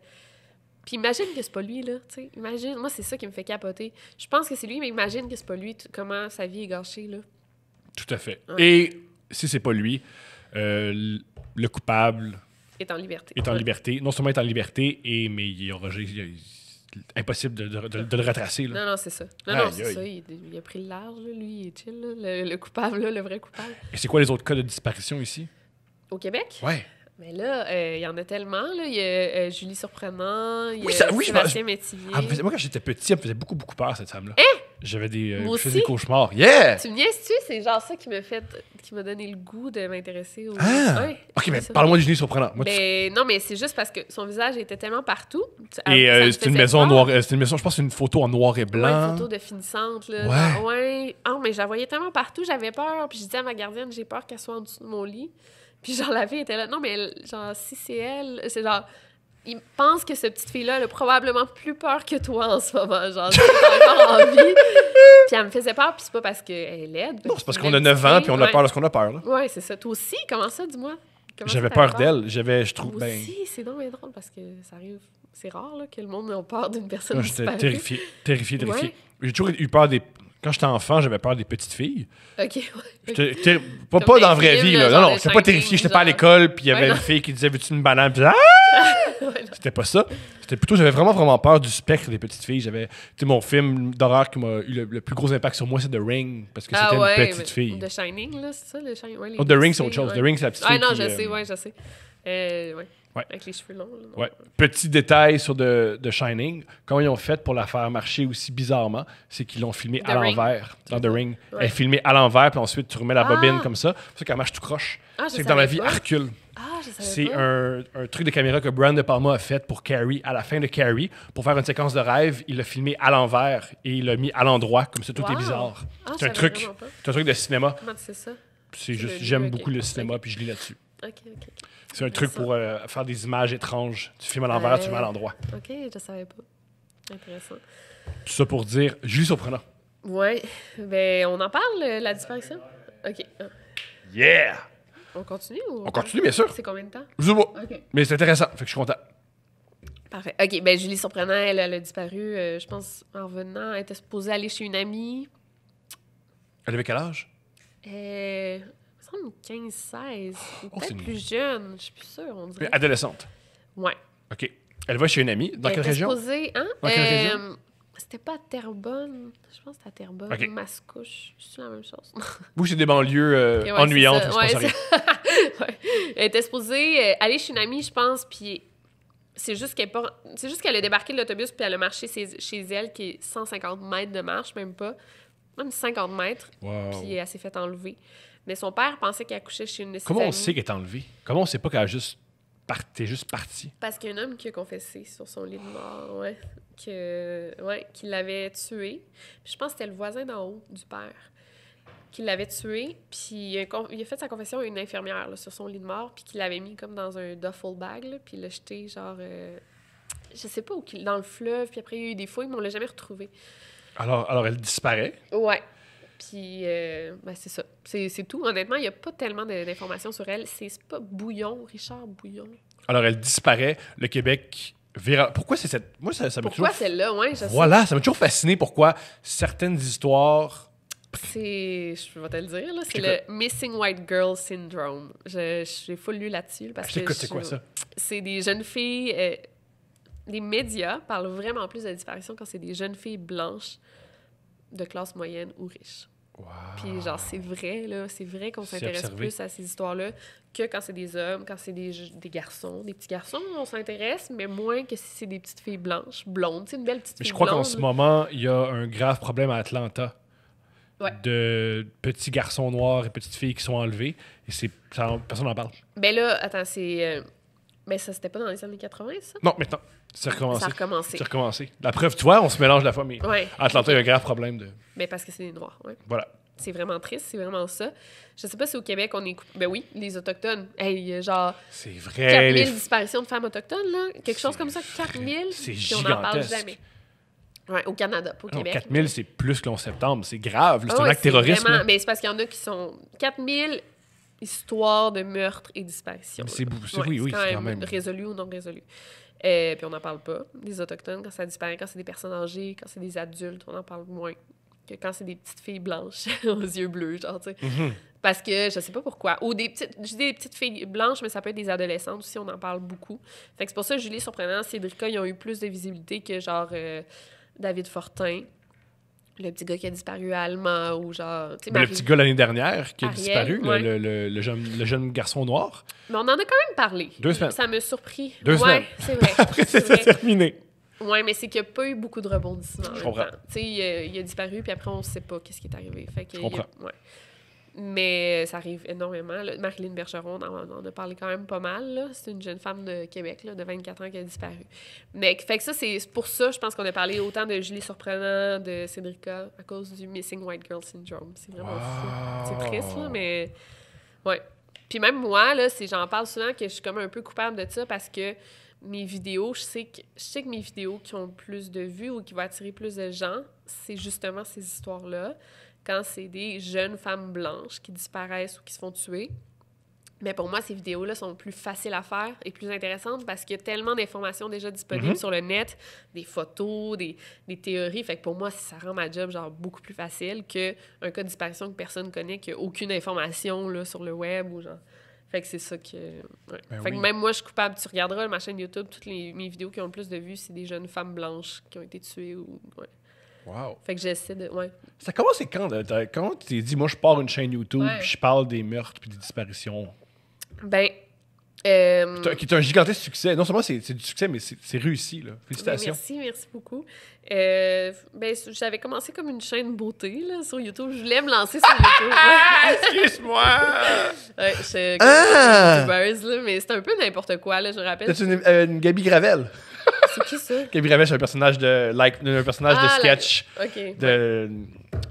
Puis imagine que c'est pas lui, là, tu sais. Imagine, moi, c'est ça qui me fait capoter. Je pense que c'est lui, mais imagine que c'est pas lui, comment sa vie est gâchée, là. Tout à fait. Ouais. Et si c'est pas lui, le coupable... est en liberté. Est en liberté. Non seulement est en liberté, mais il aura... impossible de le retracer. Là. Non, c'est ça. Non, c'est ça. Il a pris le large, là, lui, il est chill, là, le coupable, là, le vrai coupable. Et c'est quoi les autres cas de disparition ici? Au Québec? Ouais. Mais là, il y en a tellement. Là. Il y a Julie Surprenant, il y a Sébastien Métivier. Moi, quand j'étais petit, elle me faisait beaucoup peur, cette femme-là. Hein? J'avais des, je faisais des cauchemars. Yeah! Tu me niaises-tu? C'est genre ça qui m'a donné le goût de m'intéresser aux... Ah! Ouais, OK, mais parle-moi de Julie Surprenant. Moi, non, mais c'est juste parce que son visage était tellement partout. Et c'est une maison noire... C'est une maison, je pense, c'est une photo en noir et blanc. Ouais, une photo de finissante, là. Ouais. Mais je la voyais tellement partout, j'avais peur. Puis je disais à ma gardienne, j'ai peur qu'elle soit en dessous de mon lit. Puis genre, la fille était là. Non, mais genre, si c'est elle, c'est genre... Il pense que cette petite fille-là a probablement plus peur que toi en ce moment. Genre, j'ai encore envie. Puis elle me faisait peur, puis c'est pas parce qu'elle est laide. Non, c'est parce qu'on a 9 ans, puis on a peur lorsqu'on a peur. Là. Ouais, c'est ça. Toi aussi, comment ça, dis-moi? J'avais peur d'elle. Je trouve bien. Aussi, c'est donc bien drôle parce que ça arrive. C'est rare là, que le monde ait peur d'une personne disparue. J'étais terrifié. Ouais. J'ai toujours eu peur des... Quand j'étais enfant, j'avais peur des petites filles. OK, ouais. Pas dans la vraie vie, là. Non, j'étais pas terrifié. J'étais pas à l'école, puis il y avait une fille qui disait « Veux-tu une banane? » Puis c'était pas ça. C'était plutôt... J'avais vraiment peur du spectre des petites filles. J'avais... Tu sais, mon film d'horreur qui m'a eu le plus gros impact sur moi, c'est The Ring, parce que c'était une petite fille. The Shining, là, c'est ça? The Shining? The Ring, c'est autre chose. The Ring, c'est la petite fille non, je sais. Ouais. Avec les cheveux longs. Là, ouais. Petit détail sur The Shining. Comment ils ont fait pour la faire marcher aussi bizarrement, c'est qu'ils l'ont filmé à l'envers dans The Ring. Ouais. Elle est filmée à l'envers, puis ensuite tu remets la bobine comme ça. C'est pour ça qu'elle marche tout croche. C'est que dans la vie, elle recule. C'est un truc de caméra que Brian De Palma a fait pour Carrie, à la fin de Carrie. Pour faire une séquence de rêve, il l'a filmé à l'envers et il l'a mis à l'endroit, comme ça tout est bizarre. C'est un truc de cinéma. Comment tu sais ça? J'aime beaucoup le cinéma, puis je lis là-dessus. OK. C'est un truc pour faire des images étranges. Tu filmes à l'envers, tu mets à l'endroit. OK, je savais pas. Intéressant. Tout ça pour dire Julie Surprenant. Ouais. Ben, on en parle, la disparition? OK. Yeah! On continue ou... On continue, bien sûr. C'est combien de temps? Je sais pas. OK. Mais c'est intéressant, fait que je suis content. Parfait. OK, ben Julie Surprenant, elle a disparu, je pense, en revenant. Elle était supposée aller chez une amie. Elle avait quel âge? Il me semble 15-16. Ou c'est peut-être une- plus jeune. Je suis plus sûre, on dirait. Adolescente. Ouais. OK. Elle va chez une amie. Dans Elle quelle était région? supposée, hein? Dans quelle région? C'était pas à Terrebonne. Je pense que c'était à Terrebonne. OK. Mascouche. C'est la même chose. Vous, c'est des banlieues Ouais, ennuyantes. c'est il ça. se passe rien. Ouais. Elle était supposée aller chez une amie, je pense, puis c'est juste qu'elle a débarqué de l'autobus puis elle a marché chez elle, qui est 150 mètres de marche, même pas. Même 50 mètres. Wow. Puis elle s'est fait enlever. Mais son père pensait qu'elle couchait chez une de ses Comment on amies. sait qu'elle est enlevée? Comment on sait pas qu'elle t'es juste partie? Parce qu'il y a un homme qui a confessé sur son lit de mort, qu'il l'avait tué. Puis je pense que c'était le voisin d'en haut du père qui l'avait tué. Puis il a fait sa confession à une infirmière là, sur son lit de mort, puis qu'il l'avait mis comme dans un duffel bag, là, puis il l'a jeté genre... je sais pas où, dans le fleuve, puis après il y a eu des fouilles, mais on l'a jamais retrouvé. Alors elle disparaît. Ouais. Puis, ben c'est ça. C'est tout. Honnêtement, il n'y a pas tellement d'informations sur elle. C'est pas Bouillon, Richard Bouillon. Alors elle disparaît. Le Québec vira... Pourquoi c'est cette... Moi, ça m'a Pourquoi toujours... celle-là? Ouais, je sais. Voilà, ça m'a toujours fasciné pourquoi certaines histoires... Je vais te le dire, là. C'est J'écoute. le Missing White Girl Syndrome. J'ai full lu là-dessus. Parce que J'écoute, c'est quoi ça? C'est des jeunes filles... les médias parlent vraiment plus de disparition quand c'est des jeunes filles blanches de classe moyenne ou riche. Wow. Puis genre, c'est vrai, là. C'est vrai qu'on C'est s'intéresse observé. plus à ces histoires-là que quand c'est des hommes, quand c'est des garçons. Des petits garçons, on s'intéresse, mais moins que si c'est des petites filles blanches, blondes. Tu sais, une belle petite Mais fille je crois qu'en blonde, ce là. moment, il y a un grave problème à Atlanta. Ouais. De petits garçons noirs et petites filles qui sont enlevés. Et personne n'en parle. Ben là, attends, c'est... Ben ça, c'était pas dans les années 80, ça? Non, maintenant, c'est recommencé. Ça a recommencé. C'est recommencé. La preuve, tu vois, on se mélange la fois, mais Ouais. à Atlanta, il y a un grave problème de... Ben parce que c'est des Noirs, ouais. Voilà. C'est vraiment triste, c'est vraiment ça. Je sais pas si au Québec, on est... Ben oui, les Autochtones. Hey, il y a genre C'est vrai. 4000 disparitions de femmes autochtones, là. Quelque chose comme ça, 4000. C'est puis on n'en parle gigantesque. jamais. Ouais, au Canada, pas au Non, Québec. 4000, c'est plus que le 11 septembre. C'est grave. là. C'est Ah un ouais, acte terroriste. vraiment- là. Mais c'est parce qu'il y en a qui sont... 4000 histoires de meurtres et disparitions. C'est là. oui, c'est c'est quand même résolu ou non résolu. Puis on n'en parle pas. Les Autochtones, quand ça disparaît, quand c'est des personnes âgées, quand c'est des adultes, on en parle moins que quand c'est des petites filles blanches aux yeux bleus, genre, tu sais. Mhm. Parce que je sais pas pourquoi. Ou des petites... Je dis des petites filles blanches, mais ça peut être des adolescentes aussi, on en parle beaucoup. Fait que c'est pour ça que Julie Surprenant, Cédrica, ils ont eu plus de visibilité que, genre, David Fortin, le petit gars qui a disparu à Allemand, ou genre... tu sais, Ben, le Marie- petit gars l'année dernière qui a Ariel, disparu, ouais. le jeune garçon noir. Mais on en a quand même parlé. 2 semaines. Ça m'a surpris. 2 semaines. c'est vrai. Après, c'est c'est vrai. terminé. Ouais, mais c'est qu'il n'y a pas eu beaucoup de rebondissements. Je comprends. Tu sais, il a disparu, puis après, on ne sait pas qu'est-ce qui est arrivé. Fait que, Je comprends. ouais. Mais ça arrive énormément. Là. Marilyn Bergeron, on en a parlé quand même pas mal. Là. C'est une jeune femme de Québec là, de 24 ans qui a disparu. Mais fait que ça, c'est pour ça, je pense qu'on a parlé autant de Julie Surprenant, de Cédrica, à cause du Missing White Girl Syndrome. C'est vraiment fou. C'est triste, là, mais... Ouais. Puis même moi, là, j'en parle souvent que je suis comme un peu coupable de ça parce que mes vidéos, je sais que mes vidéos qui ont plus de vues ou qui vont attirer plus de gens, c'est justement ces histoires-là. Quand c'est des jeunes femmes blanches qui disparaissent ou qui se font tuer. Mais pour moi, ces vidéos-là sont plus faciles à faire et plus intéressantes parce qu'il y a tellement d'informations déjà disponibles sur le net, des photos, des théories. Fait que pour moi, ça rend ma job genre beaucoup plus facile qu'un cas de disparition que personne connaît, qui n'a aucune information là, sur le web ou genre... Fait que c'est ça que... Ouais. Ben fait oui. que même moi, je suis coupable. Tu regarderas ma chaîne YouTube, toutes mes vidéos qui ont le plus de vues, c'est des jeunes femmes blanches qui ont été tuées ou... Ouais. Wow. Fait que j'essaie de... Ouais. Ça commence quand? Quand tu t'es dit, moi, je pars une chaîne YouTube, Ouais. puis je parle des meurtres puis des disparitions, Ben... qui est un gigantesque succès. Non seulement c'est du succès, mais c'est réussi. Là. Félicitations. Oui, merci beaucoup. Ben, j'avais commencé comme une chaîne beauté là, sur YouTube. Je voulais me lancer sur YouTube. Ah, excuse-moi! Ouais, j'étais Ah! YouTubeuse, là, mais c'était un peu n'importe quoi, là, je me rappelle. T'as une Gabi Gravel. C'est qui ça? Gabi Gravel, c'est un personnage de sketch OK.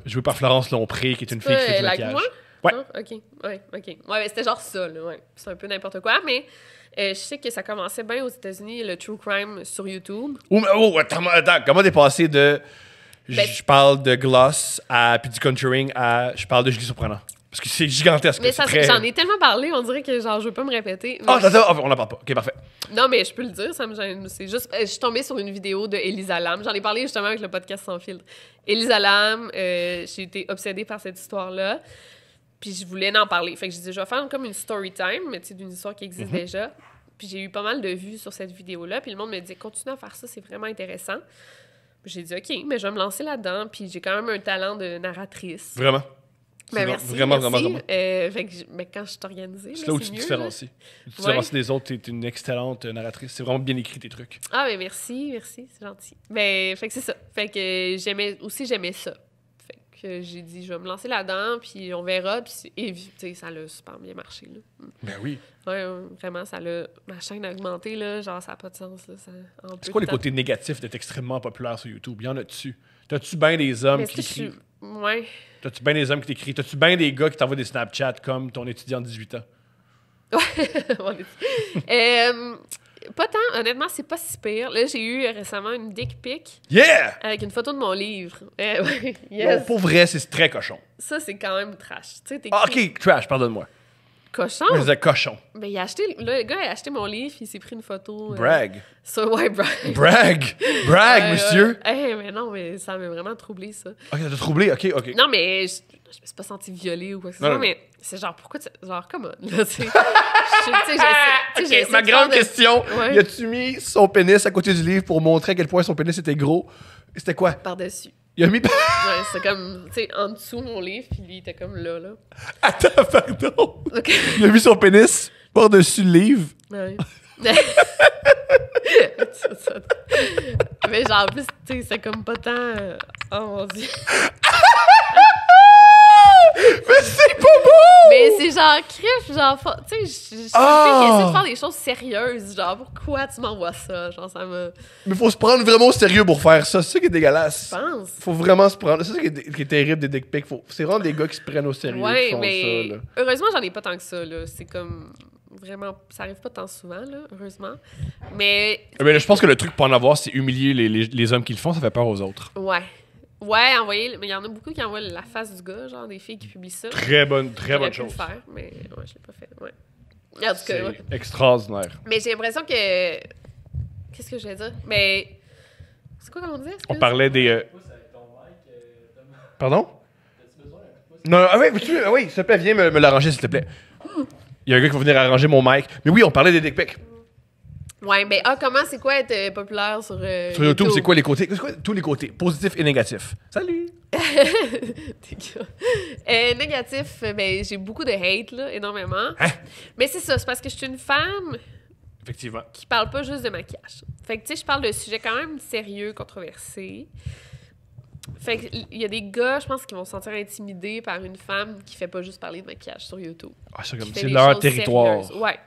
joué par Florence Lompré, qui est une fille qui fait du Like maquillage. moi? Ouais. Non? OK. Ouais, OK. Ouais, mais c'était genre ça, là, ouais. C'est un peu n'importe quoi, mais je sais que ça commençait bien aux États-Unis, le true crime sur YouTube. Attends, comment t'es passé de... Ben- Je parle de Gloss puis du Conjuring à je parle de Julie Surprenant. Parce que c'est gigantesque. Mais c'est ça, très... j'en ai tellement parlé, on dirait que genre, je veux pas me répéter. Ah, Mais- attends, on n'en parle pas. OK, parfait. Non, mais je peux le dire, ça me gêne. C'est juste, je suis tombée sur une vidéo de Elisa Lam. J'en ai parlé justement avec le podcast Sans filtre. Elisa Lam, j'ai été obsédée par cette histoire-là. Puis je voulais en parler. Fait que j'ai dit, je vais faire comme une story time, mais tu sais, d'une histoire qui existe déjà. Puis j'ai eu pas mal de vues sur cette vidéo-là. Puis le monde me dit, continue à faire ça, c'est vraiment intéressant. Puis j'ai dit, OK, mais je vais me lancer là-dedans. Puis j'ai quand même un talent de narratrice. Vraiment. Ben, C'est merci. vraiment, merci. vraiment. Fait que mais quand je suis organisée, C'est là, là où c'est tu te mieux, différencies. Tu te Ouais. différencies des autres. T'es une excellente narratrice. C'est vraiment bien écrit, tes trucs. Ah, mais merci, c'est gentil. Ben, fait que c'est ça. Fait que j'aimais ça. Fait que j'ai dit, je vais me lancer là-dedans, puis on verra. Puis, tu sais, ça a super bien marché, là. Ben oui. Ouais, vraiment, ma chaîne a augmenté, là. Genre, ça n'a pas de sens, là. C'est quoi les côtés négatifs d'être extrêmement populaire sur YouTube? Il y en a-tu? T'as-tu bien des hommes qui t'écrivent? Ouais. T'as-tu bien des hommes qui t'écrivent? T'as-tu bien des gars qui t'envoient des Snapchats comme ton étudiant de 18 ans? Pas tant, honnêtement, c'est pas si pire. Là, j'ai eu récemment une dick pic Yeah! avec une photo de mon livre. Ouais, Non, yes. pour vrai, c'est très cochon. Ça, c'est quand même trash. Tu sais, Ah, OK, trash, pardonne-moi. Cochon? Moi, je disais cochon. Ben, le gars a acheté mon livre, il s'est pris une photo. Brag. Ouais, brag. Brag! Brag, monsieur! Mais non, mais ça m'a vraiment troublé, ça. OK, t'as troublé, OK. Non, mais je me suis pas sentie violée ou quoi que ce Non, soit, non. mais c'est genre, pourquoi tu... Genre, come on, là, tu sais. J'essaie OK, ma grande question, Ouais. y a-tu mis son pénis à côté du livre pour montrer à quel point son pénis était gros? C'était quoi? Par-dessus. Il a mis... Ouais, c'est comme, tu sais, en dessous mon livre, puis lui, il était comme là. Attends, pardon. OK. Il a mis son pénis par-dessus le livre. Ouais. Mais genre, en plus, tu sais, c'est comme pas tant... Oh mon Dieu. Mais c'est pas beau! Mais c'est genre, crif, genre, tu sais, je suis essaie de faire des choses sérieuses. Genre, pourquoi tu m'envoies ça? Genre, ça me... Mais faut se prendre vraiment au sérieux pour faire ça. C'est ça qui est dégueulasse. Je pense. Faut vraiment se prendre... C'est ça qui est terrible des dick pics. C'est vraiment des gars qui se prennent au sérieux qui Ouais, font mais ça, là. heureusement, j'en ai pas tant que ça, là. C'est comme... Vraiment, ça arrive pas tant souvent, là, heureusement. Mais, Mais là, je pense que le truc pour en avoir, c'est humilier les hommes qui le font. Ça fait peur aux autres. ouais. Ouais, envoyer... Mais il y en a beaucoup qui envoient la face du gars, genre des filles qui publient ça. Très bonne J'aurais pu chose. le faire, mais ouais, je l'ai pas fait, ouais. En tout cas, C'est ouais. extraordinaire. Mais j'ai l'impression que... Qu'est-ce que je vais dire? Mais... C'est quoi qu'on dit? On parlait des... Pardon? Non, oui, s'il te plaît, viens me l'arranger, s'il te plaît. Il y a un gars qui va venir arranger mon mic. Mais oui, on parlait des dick pics. Ouais, mais comment c'est quoi être populaire sur Sur YouTube, c'est quoi les côtés? C'est quoi tous les côtés? Positifs et négatifs. Salut! Négatif, ben, j'ai beaucoup de hate, là, énormément. Hein? Mais c'est ça, c'est parce que je suis une femme Effectivement. qui parle pas juste de maquillage. Fait que, tu sais, je parle de sujets quand même sérieux, controversés. Fait que, il y a des gars, je pense, qui vont se sentir intimidés par une femme qui fait pas juste parler de maquillage sur YouTube. Ah, c'est comme Qui fait c'est des leur choses territoire. sérieuses. Ouais.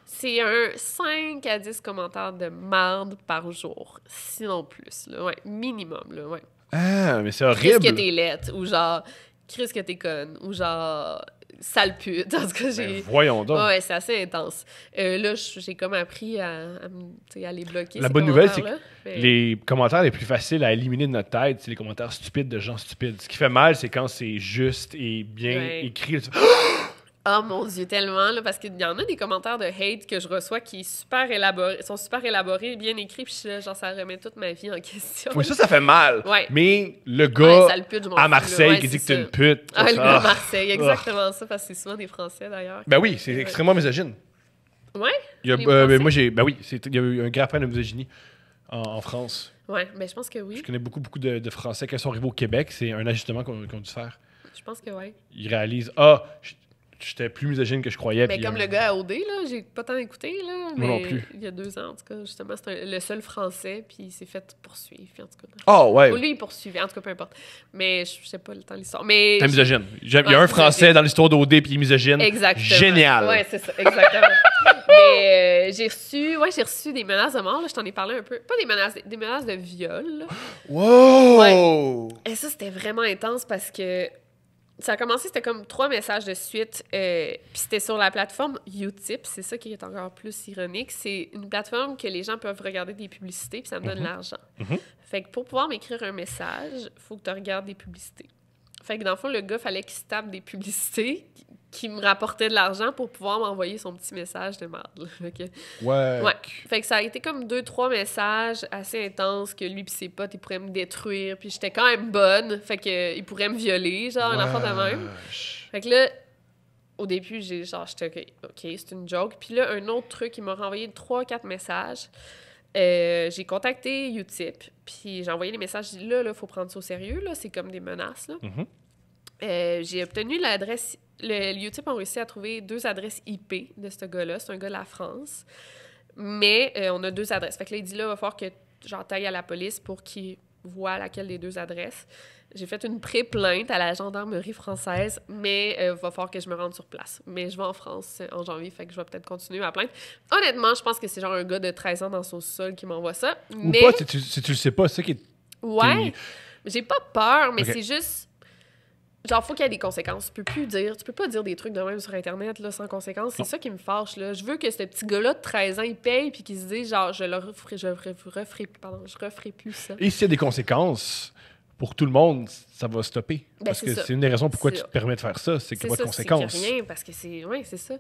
C'est un 5 à 10 commentaires de marde par jour. Sinon plus, là. Ouais, minimum, là, ouais. Ah, mais c'est Chris que horrible. t'es laite, ou genre, Chris que t'es conne, ou genre, sale pute. En tout cas, j'ai... Ben, voyons donc. Ouais, c'est assez intense. Là, j'ai comme appris à les bloquer. La ces bonne nouvelle, c'est que commentaires-là. Mais- les commentaires les plus faciles à éliminer de notre tête, c'est les commentaires stupides de gens stupides. Ce qui fait mal, c'est quand c'est juste et bien Ouais. écrit. Oh mon Dieu, tellement, là, parce qu'il y en a des commentaires de hate que je reçois qui sont super élaborés, bien écrits, puis je suis là, genre, ça remet toute ma vie en question. Oui, ça fait mal. Ouais. Mais le Ouais, gars sale pute, je m'en à fous, Marseille là. Ouais, qui dit que c'est t'es ça. une pute. Ah, le ça- gars à Marseille, exactement ça, parce que c'est souvent des Français, d'ailleurs. Ben oui, c'est extrêmement misogyne. Ouais? Il y a, Les ben Français? moi, il y a eu un grand problème de misogynie en France. Ouais, ben je pense que oui. Je connais beaucoup de Français qui sont arrivés au Québec. C'est un ajustement qu'on a dû faire. Je pense que oui. Ils réalisent j'étais plus misogyne que je croyais. Mais puis, comme le gars à OD, là, j'ai pas tant écouté, là. Moi non mais plus. Il y a 2 ans, en tout cas, justement, c'était le seul Français, puis il s'est fait poursuivre, puis en tout cas. Oh, ouais. Ou lui, il poursuivait, en tout cas, peu importe. Mais je sais pas le temps de l'histoire. Mais. T'es misogyne. Il y a Ouais, un Français misogyne. dans l'histoire d'OD puis il est misogyne. Exactement. Génial. Ouais, c'est ça, exactement. Mais j'ai reçu des menaces de mort, là, je t'en ai parlé un peu. Pas des menaces de viol, là. Wow! Et ça, c'était vraiment intense parce que Ça a commencé, c'était comme 3 messages de suite. Puis c'était sur la plateforme Utip. C'est ça qui est encore plus ironique. C'est une plateforme que les gens peuvent regarder des publicités, puis ça me donne de l'argent. Fait que pour pouvoir m'écrire un message, il faut que tu regardes des publicités. Fait que dans le fond, le gars, fallait qu'il se tape des publicités qui me rapportaient de l'argent pour pouvoir m'envoyer son petit message de merde. Ouais. Fait que ça a été comme 2-3 messages assez intenses que lui pis ses potes, ils pourraient me détruire. Puis j'étais quand même bonne. Fait que ils pourraient me violer, genre, un enfant de même. Fait que là, au début, j'étais OK, c'est une joke. Puis là, un autre truc, il m'a renvoyé 3-4 messages. J'ai contacté Utip, puis j'ai envoyé les messages. J'ai dit, là, il faut prendre ça au sérieux, là. C'est comme des menaces, là. J'ai obtenu l'adresse... Le Utip a réussi à trouver 2 adresses IP de ce gars-là. C'est un gars de la France. Mais on a 2 adresses. Fait que là, il dit, là, il va falloir que j'en taille à la police pour qu'ils voient laquelle des 2 adresses. J'ai fait une pré-plainte à la gendarmerie française, mais il va falloir que je me rende sur place. Mais je vais en France en janvier, fait que je vais peut-être continuer ma plainte. Honnêtement, je pense que c'est genre un gars de 13 ans dans son sol qui m'envoie ça. Ou pas, si tu le sais pas, c'est ça qui est... Ouais, j'ai pas peur, mais c'est juste... Genre, faut qu'il y ait des conséquences. Tu peux pas dire des trucs de même sur Internet, là, sans conséquences. C'est ça qui me fâche, là. Je veux que ce petit gars-là de 13 ans, il paye, puis qu'il se dise, genre, je referai plus ça. Et s'il y a des conséquences, pour tout le monde, ça va stopper. Parce que c'est une des raisons pourquoi tu te permets de faire ça, c'est qu'il n'y a pas de conséquences. C'est rien, parce que c'est... Oui, c'est ça.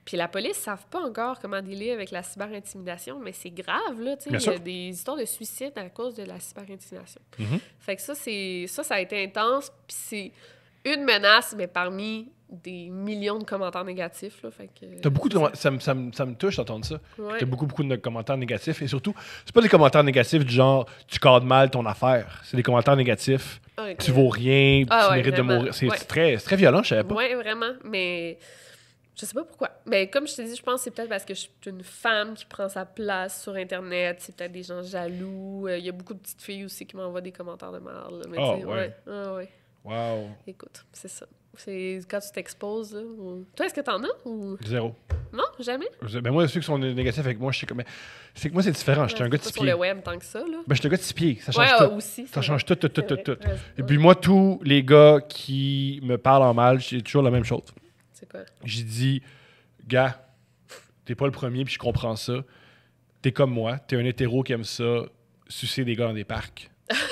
Puis la police ne savent pas encore comment dealer avec la cyber-intimidation, mais c'est grave, là, tu sais. Il y a des histoires de suicide à cause de la cyber-intimidation. Fait que ça a été intense, puis c'est une menace, mais parmi des millions de commentaires négatifs, là, fait que... T'as beaucoup de... ça me touche d'entendre ça. Ouais. T'as beaucoup de commentaires négatifs, et surtout, c'est pas des commentaires négatifs du genre « tu cadres mal ton affaire », c'est des commentaires négatifs « tu vaux rien, tu mérites de mourir ». C'est très violent, je savais pas. Oui, vraiment, mais... Je sais pas pourquoi. Mais comme je t'ai dit, je pense que c'est peut-être parce que je suis une femme qui prend sa place sur Internet. C'est peut-être des gens jaloux. Il y a beaucoup de petites filles aussi qui m'envoient des commentaires de merde. Ouais. Wow. Écoute, c'est ça. C'est quand tu t'exposes. Toi, est-ce que t'en as? Ou... 0. Non, jamais? Ben moi, ceux qui sont négatifs avec moi, je sais comme... C'est que moi, c'est différent. J'étais un gars de 6 pieds. Sur le web, tant que ça, là. Ben, j'étais un gars de 6 pieds. Ça change tout. Aussi, ça change tout. Et puis moi, tous les gars qui me parlent en mal, j'ai toujours la même chose. C'est quoi? J'ai dit... Gars, t'es pas le premier, puis je comprends ça. T'es comme moi, t'es un hétéro qui aime ça, sucer des gars dans des parcs.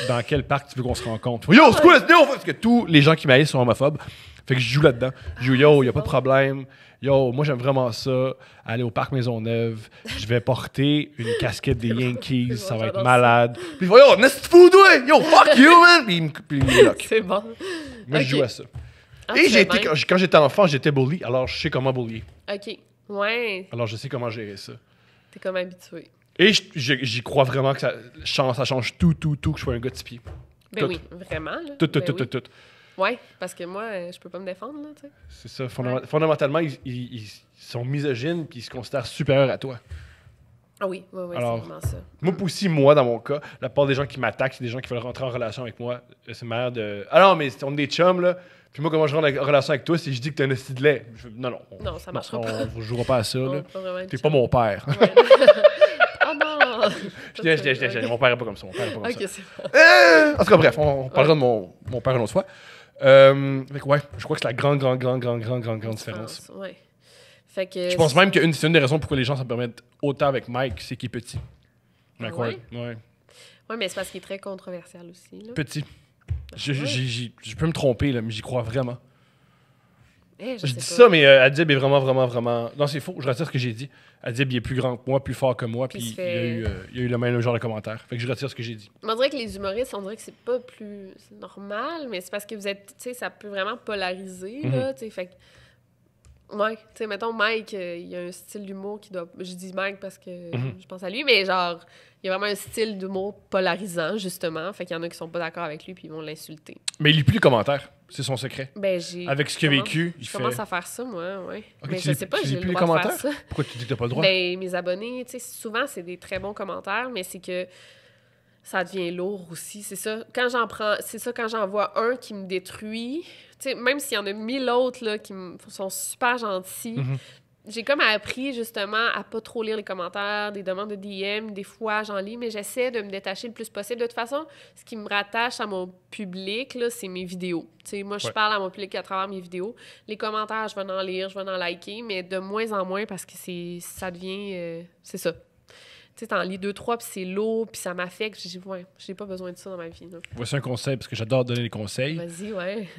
Dans quel parc tu veux qu'on se rencontre? Yo, c'est quoi la vidéo? Parce que tous les gens qui m'haïssent sont homophobes. Fait que je joue là-dedans. Je joue, yo, y a pas de problème. Yo, moi, j'aime vraiment ça. Aller au parc Maisonneuve. Je vais porter une casquette des Yankees. Ça va être malade. Puis yo, n'est-ce fou, toi? Yo, fuck you, man! Puis il me bloque. C'est bon. Moi, je joue à ça. Et quand j'étais enfant, j'étais bully, alors je sais comment bullier. OK. Ouais. Alors je sais comment gérer ça. T'es comme habitué. Et j'y crois vraiment que ça change tout, que je sois un gars de 6 pieds. Ben oui, vraiment. Là. Tout. Ouais, parce que moi, je peux pas me défendre, là, tu sais. C'est ça. Fondamentalement, ils sont misogynes puis ils se considèrent supérieurs à toi. Ah oui, alors, c'est vraiment ça. Moi aussi, dans mon cas, la plupart des gens qui m'attaquent, c'est des gens qui veulent rentrer en relation avec moi. C'est une manière de... Ah non, mais on est des chums, là. Puis moi, comment je rentre en relation avec toi, si je dis que t'es un esti de lait? Non, ça marchera pas. On ne jouera pas à ça, là. T'es pas mon père. Ouais. Oh non! Mon père est pas comme ça. Ok, c'est bon. En tout cas, bref, on parlera de mon père une autre fois. Je crois que c'est la grande différence. Ouais. Fait que... Je pense même que c'est une des raisons pourquoi les gens s'en permettent autant avec Mike, c'est qu'il est petit. Mike Ward. Ouais, mais c'est parce qu'il est très controversial aussi, là. Petit. Je peux me tromper, là, mais j'y crois vraiment. Je dis ça, mais Adib est vraiment... Non, c'est faux, je retire ce que j'ai dit. Adib, il est plus grand que moi, plus fort que moi, puis il y a eu le même genre de commentaire. Fait que je retire ce que j'ai dit. On dirait que les humoristes, c'est pas plus normal, mais c'est parce que vous êtes... Tu sais, ça peut vraiment polariser, là, tu sais, fait que... Ouais, tu sais, mettons, Mike, il a un style d'humour qui doit... Je dis Mike parce que je pense à lui, mais genre, il y a vraiment un style d'humour polarisant, justement. Fait qu'il y en a qui sont pas d'accord avec lui puis ils vont l'insulter. Mais il lit plus les commentaires. C'est son secret. Ben, avec ce qu'il a vécu, je commence à faire ça, moi, ouais. Okay, mais je sais pas, j'ai le droit de faire ça. Pourquoi tu dis que t'as pas le droit? Ben, mes abonnés, tu sais, souvent, c'est des très bons commentaires, mais c'est que ça devient lourd aussi. C'est ça. Quand j'en vois un qui me détruit... Tu sais, même s'il y en a 1000 autres là, qui sont super gentils, j'ai comme appris, justement, à pas trop lire les commentaires, des demandes de DM. Des fois, j'en lis, mais j'essaie de me détacher le plus possible. De toute façon, ce qui me rattache à mon public, là, c'est mes vidéos. T'sais, moi, je parle à mon public à travers mes vidéos. Les commentaires, je vais en lire, je vais en liker, mais de moins en moins parce que ça devient... c'est ça. Tu sais, t'en lis 2-3, puis c'est lourd, puis ça m'affecte. J'ai pas besoin de ça dans ma vie. Là. Voici un conseil, parce que j'adore donner des conseils. Vas-y, ouais.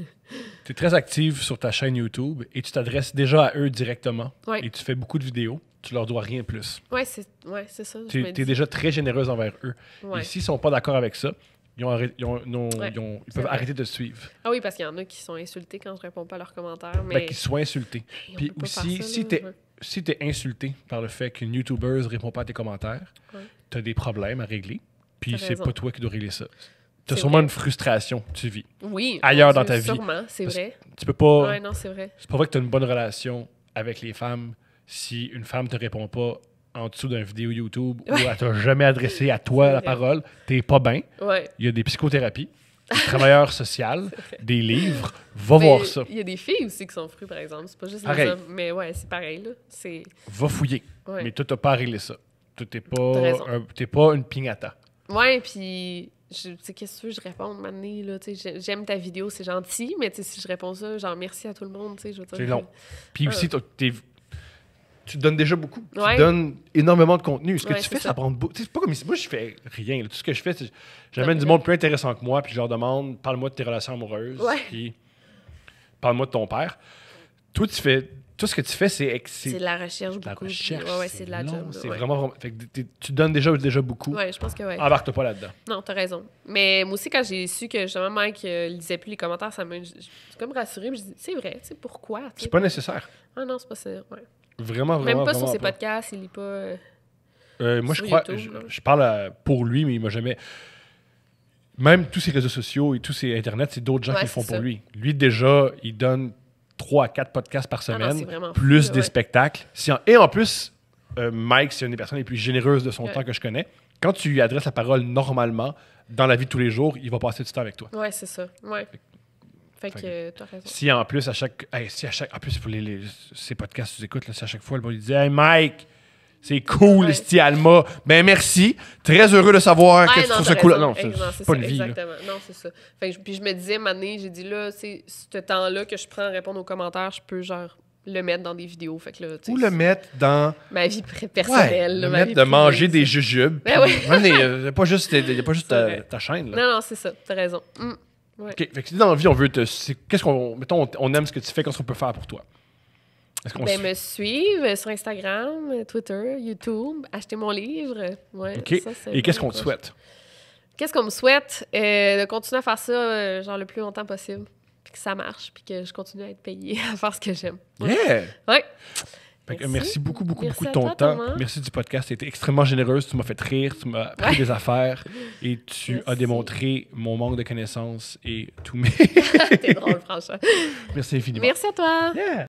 Tu es très active sur ta chaîne YouTube et tu t'adresses déjà à eux directement. Ouais. Et tu fais beaucoup de vidéos. Tu leur dois rien de plus. Ouais, c'est ça. Tu es déjà très généreuse envers eux. Ouais. Et s'ils sont pas d'accord avec ça, ils peuvent arrêter de te suivre. Ah oui, parce qu'il y en a qui sont insultés quand je réponds pas à leurs commentaires. Mais... qu'ils soient insultés. Puis aussi, si tu es insulté par le fait qu'une YouTubeuse ne répond pas à tes commentaires, tu as des problèmes à régler. Puis c'est pas toi qui dois régler ça. Tu as sûrement une frustration que tu vis. Oui. Ailleurs dans ta vie. Sûrement, c'est vrai. Tu peux pas... Ouais, non, c'est vrai. C'est pas vrai que tu as une bonne relation avec les femmes si une femme te répond pas en dessous d'une vidéo YouTube ou elle t'a jamais adressé à toi la parole, t'es pas bien. Ouais. Il y a des psychothérapies, des travailleurs sociaux, des livres. Va voir ça. Il y a des filles aussi qui sont frues, par exemple. C'est pas juste pareil. les hommes. Mais ouais, c'est pareil, là. Va fouiller. Ouais. Mais toi, t'as pas à régler ça. Toi, t'es pas une pignata. Ouais, puis... Tu sais, qu'est-ce que tu veux, je réponds maintenant, là, tu sais, j'aime ta vidéo, c'est gentil, mais tu sais, si je réponds ça, genre merci à tout le monde, tu sais, je veux dire... C'est long. Puis aussi, tu donnes déjà beaucoup. Ouais. Tu donnes énormément de contenu. Ce que Ouais, tu fais, ça prend beaucoup. C'est pas comme ici. Moi, je fais rien. Là. Tout ce que je fais, c'est j'amène du monde plus intéressant que moi, puis je leur demande, parle-moi de tes relations amoureuses, puis parle-moi de ton père. Toi, tout ce que tu fais, c'est de la recherche beaucoup. La recherche. Ouais, c'est de la job. C'est vraiment... Fait que tu donnes déjà beaucoup. Ouais, je pense que ouais. Embarque-toi pas là-dedans. Non, t'as raison. Mais moi aussi, quand j'ai su que justement Mike lisait plus les commentaires, ça m'a... Je suis comme rassurée. Je dis, c'est vrai, tu sais, pourquoi? C'est pas nécessaire. Ah non, c'est pas ça. Ouais. Vraiment. Même pas sur ses podcasts, il lit pas... moi, je crois... Je parle pour lui, mais il m'a jamais... Même tous ses réseaux sociaux et tous ses Internet, c'est d'autres gens qui le font pour lui. Lui, déjà, il donne 3 à 4 podcasts par semaine, plus des spectacles. Et en plus, Mike, c'est une des personnes les plus généreuses de son temps que je connais. Quand tu lui adresses la parole normalement, dans la vie de tous les jours, il va passer du temps avec toi. Ouais, c'est ça. Ouais. Fait que tu as raison. Si en plus, en plus, pour ces podcasts que tu écoutes, là, si à chaque fois, le monde lui dit « Hey Mike, c'est cool, Sti Alma. Ben merci. Très heureux de savoir que tu trouves ça cool. » Non, c'est pas une vie. Exactement. Non, c'est ça. Fait que, puis je me disais, maintenant, j'ai dit là, c'est ce temps-là que je prends à répondre aux commentaires, je peux genre le mettre dans des vidéos. Fait que là, ou le mettre dans ma vie personnelle. Le mettre de manger des jujubes. Ben oui. Il n'y a pas juste ta chaîne. Là. Non, c'est ça. T'as raison. Ouais. OK. Fait que si dans la vie, on veut te... Qu'est-ce qu'on... Mettons, on aime ce que tu fais, qu'est-ce qu'on peut faire pour toi? Me suivre sur Instagram, Twitter, YouTube, acheter mon livre. Ouais, OK. Et qu'est-ce qu'on te souhaite? Qu'est-ce qu'on me souhaite? De continuer à faire ça genre le plus longtemps possible. Puis que ça marche. Puis que je continue à être payée à faire ce que j'aime. Ouais. Yeah! Ouais. Merci beaucoup de ton temps. Thomas. Merci du podcast. Tu as été extrêmement généreuse. Tu m'as fait rire. Tu m'as appris des affaires. Et tu as démontré mon manque de connaissances et tous mes... T'es drôle, franchement. Merci infiniment. Merci à toi. Yeah.